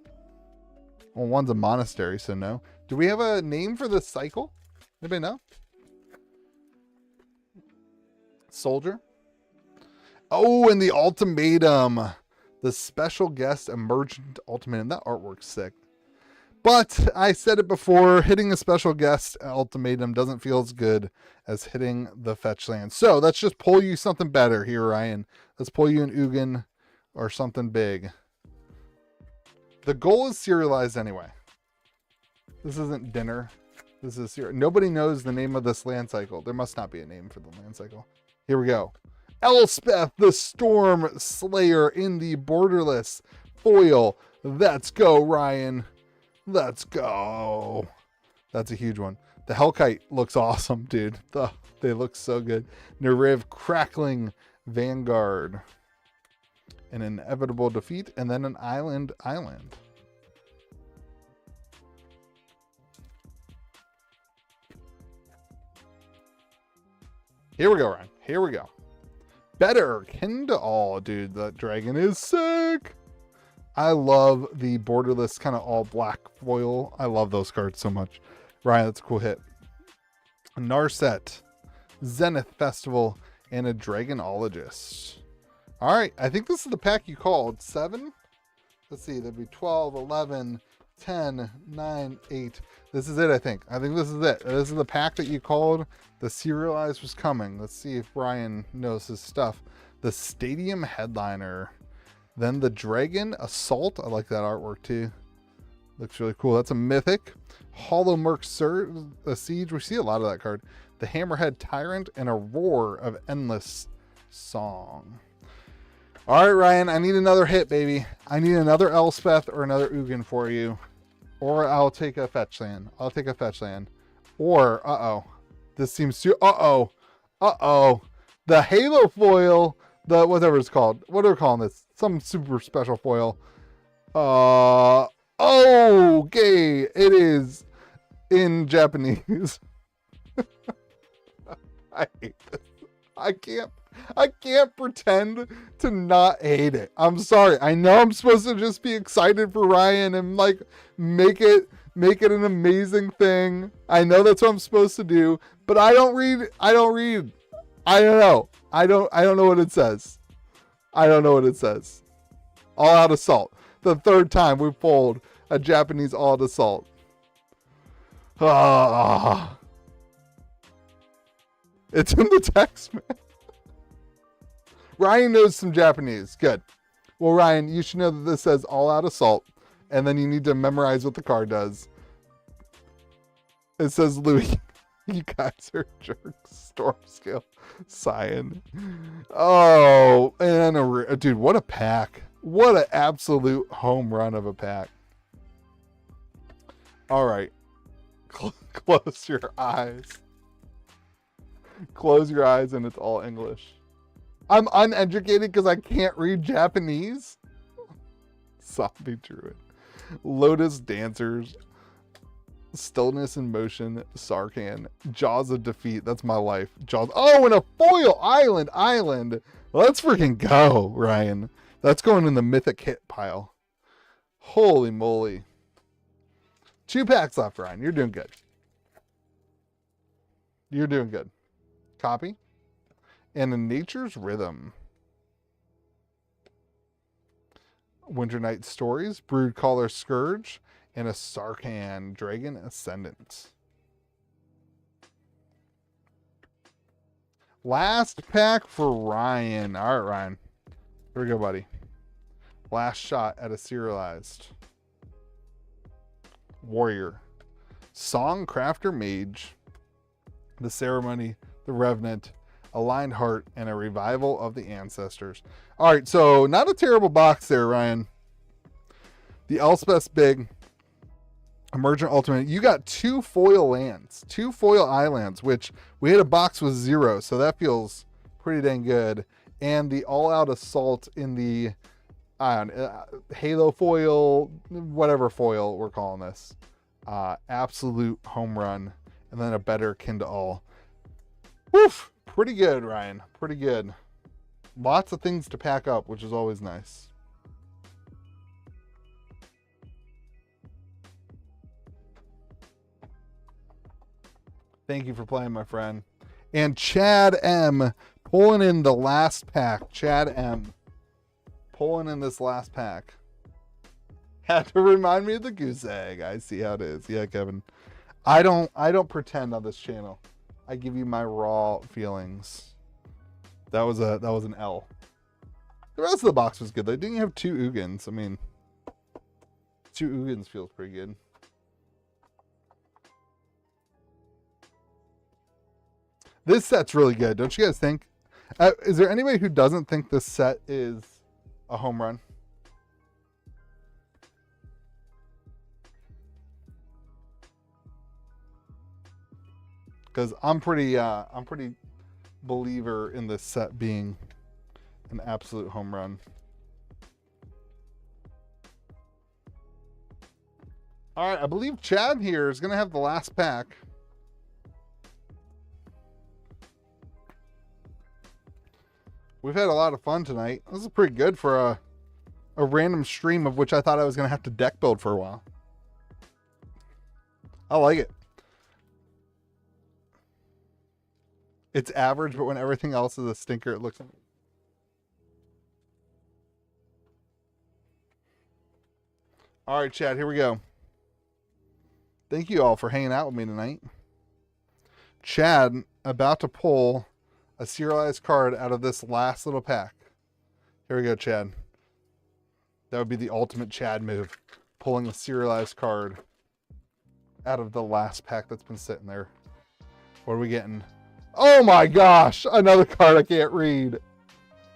A: Well, one's a monastery, so no. Do we have a name for this cycle? Anybody know? Soldier. Oh, and the ultimatum. The special guest emergent ultimatum. That artwork's sick. But I said it before, hitting a special guest ultimatum doesn't feel as good as hitting the fetch land. So let's just pull you something better here, Ryan. Let's pull you an Ugin or something big. The goal is serialized anyway. This isn't dinner. This is nobody knows the name of this land cycle. There must not be a name for the land cycle. Here we go. Elspeth, the Storm Slayer in the borderless foil. Let's go, Ryan. Let's go. That's a huge one. The Hellkite looks awesome, dude. They look so good. Neriv Crackling Vanguard. An Inevitable Defeat, and then an Island. Here we go, Ryan. Here we go. Better Kindle. Dude, that dragon is sick. I love the borderless kind of all black foil. I love those cards so much. Ryan, that's a cool hit. Narset, Zenith Festival, and a Dragonologist. All right, I think this is the pack you called. 7? Let's see, that'd be 12, 11, 10, 9, 8. This is it, I think. I think this is it. This is the pack that you called. The serialized was coming. Let's see if Brian knows his stuff. The Stadium Headliner. Then the Dragon Assault. I like that artwork too. Looks really cool. That's a mythic. Hollow Merc Siege. We see a lot of that card. The Hammerhead Tyrant and a Roar of Endless Song. All right, Ryan. I need another hit, baby. I need another Elspeth or another Ugin for you. Or I'll take a fetch land. I'll take a fetch land. Or, this seems too, the Halo foil, the whatever it's called. What are we calling this? Some super special foil. Okay, it is in Japanese. I hate this. I can't pretend to not hate it. I'm sorry. I know I'm supposed to just be excited for Ryan and like make it an amazing thing. I know that's what I'm supposed to do, but I don't read. I don't know. I don't know what it says. I don't know what it says. All Out Assault. The third time we pulled a Japanese All Out Assault. Ah. It's in the text, man. Ryan knows some Japanese. Good. Well, Ryan, you should know that this says All Out Assault, and then you need to memorize what the card does. It says, Louis, you guys are jerks. Storm Scale. Cyan. Oh, and dude, what a pack. What an absolute home run of a pack. All right. Close your eyes. Close your eyes and it's all English. I'm uneducated because I can't read Japanese. Zombie Druid. Lotus Dancers. Stillness in Motion. Sarkhan. Jaws of Defeat. That's my life. Jaws. Oh, and a foil island. Let's freaking go, Ryan. That's going in the mythic hit pile. Holy moly. 2 packs left, Ryan. You're doing good. You're doing good. Copy. And a Nature's Rhythm. Winter Night Stories. Broodcaller Scourge. And a Sarkhan Dragon Ascendant. Last pack for Ryan. All right, Ryan. Here we go, buddy. Last shot at a serialized. Warrior. Songcrafter Mage. The Ceremony. The Revenant. Aligned Heart. And a Revival of the Ancestors. All right, so not a terrible box there, Ryan. The Elspeth's big. Emergent Ultimate. You got 2 foil lands. 2 foil islands, which we had a box with 0, so that feels pretty dang good. And the all-out assault in the Halo foil, whatever foil we're calling this. Absolute home run. And then a better kin to all. Woof! Pretty good, Ryan. Pretty good. Lots of things to pack up, which is always nice. Thank you for playing, my friend. And Chad M. pulling in the last pack. Chad M. pulling in this last pack. Had to remind me of the goose egg. I see how it is. Yeah, Kevin. I don't pretend on this channel. I give you my raw feelings. That was an L. The rest of the box was good. They didn't have 2 Ugins. I mean, 2 Ugins feels pretty good. This set's really good. Don't you guys think? Is there anybody who doesn't think this set is a home run? Because I'm pretty believer in this set being an absolute home run. All right, I believe Chad here is going to have the last pack. We've had a lot of fun tonight. This is pretty good for a random stream of which I thought I was going to have to deck build for a while. I like it. It's average, but when everything else is a stinker, it looks... All right, Chad, here we go. Thank you all for hanging out with me tonight. Chad, about to pull a serialized card out of this last little pack. Here we go, Chad. That would be the ultimate Chad move. Pulling a serialized card out of the last pack that's been sitting there. What are we getting? Oh my gosh! Another card I can't read.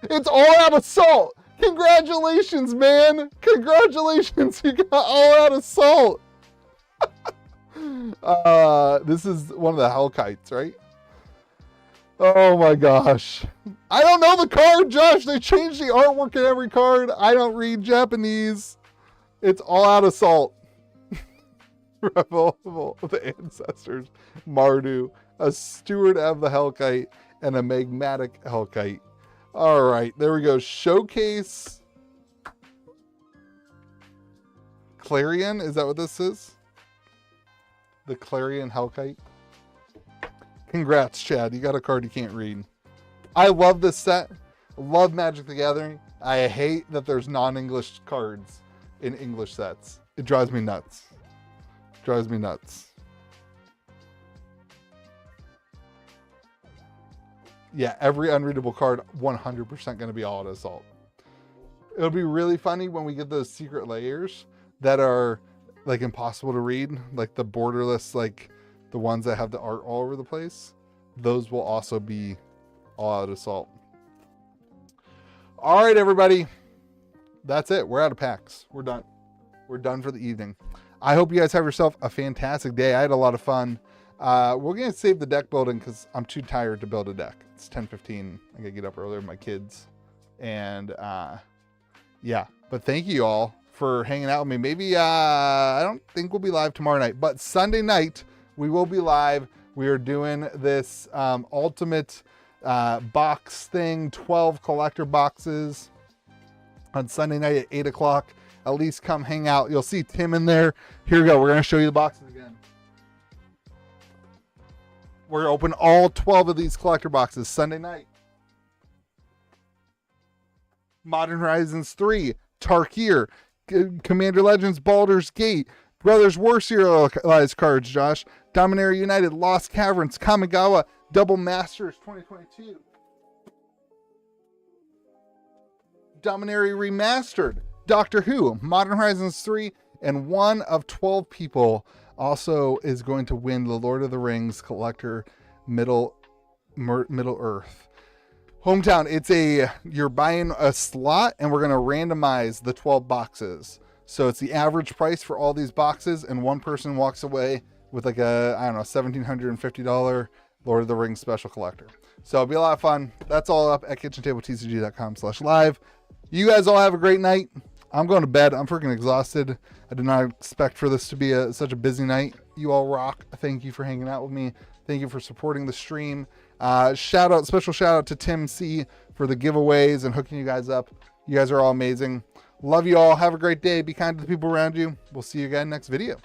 A: It's All Out Assault! Congratulations, man! Congratulations! You got All Out Assault! This is one of the Hellkites, right? Oh my gosh. I don't know the card, Josh. They changed the artwork in every card. I don't read Japanese. It's All Out Assault. Revival of the Ancestors. Mardu. a Steward of the Hellkite, and a Magmatic Hellkite. All right, there we go. Showcase Clarion, is that what this is? The Clarion Hellkite. Congrats, Chad. You got a card you can't read. I love this set. Love Magic the Gathering. I hate that there's non-English cards in English sets. It drives me nuts. Drives me nuts. Yeah, every unreadable card, 100% going to be all at Assault. It'll be really funny when we get those secret layers that are like impossible to read, like the borderless, like the ones that have the art all over the place. Those will also be all out Assault. All right, everybody. That's it. We're out of packs. We're done. We're done for the evening. I hope you guys have yourself a fantastic day. I had a lot of fun. We're going to save the deck building because I'm too tired to build a deck. It's 10:15. I got to get up earlier with my kids. And yeah, but thank you all for hanging out with me. Maybe I don't think we'll be live tomorrow night, but Sunday night we will be live. We are doing this ultimate box thing, 12 collector boxes on Sunday night at 8 o'clock. At least come hang out. You'll see Tim in there. Here we go. We're going to show you the boxes again. We're going to open all 12 of these collector boxes Sunday night. Modern Horizons 3, Tarkir, Commander Legends, Baldur's Gate, Brothers War serialized cards, Josh, Dominaria United, Lost Caverns, Kamigawa, Double Masters 2022, Dominaria Remastered, Doctor Who, Modern Horizons 3, and one of 12 people also is going to win the Lord of the Rings Collector Middle Earth. Hometown, you're buying a slot and we're going to randomize the 12 boxes. So it's the average price for all these boxes and one person walks away with like a, I don't know, $1,750 Lord of the Rings special collector. So it'll be a lot of fun. That's all up at KitchenTableTCG.com/live. You guys all have a great night. I'm going to bed. I'm freaking exhausted. I did not expect for this to be such a busy night. You all rock. Thank you for hanging out with me. Thank you for supporting the stream. Special shout out to Tim C for the giveaways and hooking you guys up. You guys are all amazing. Love you all. Have a great day. Be kind to the people around you. We'll see you again next video.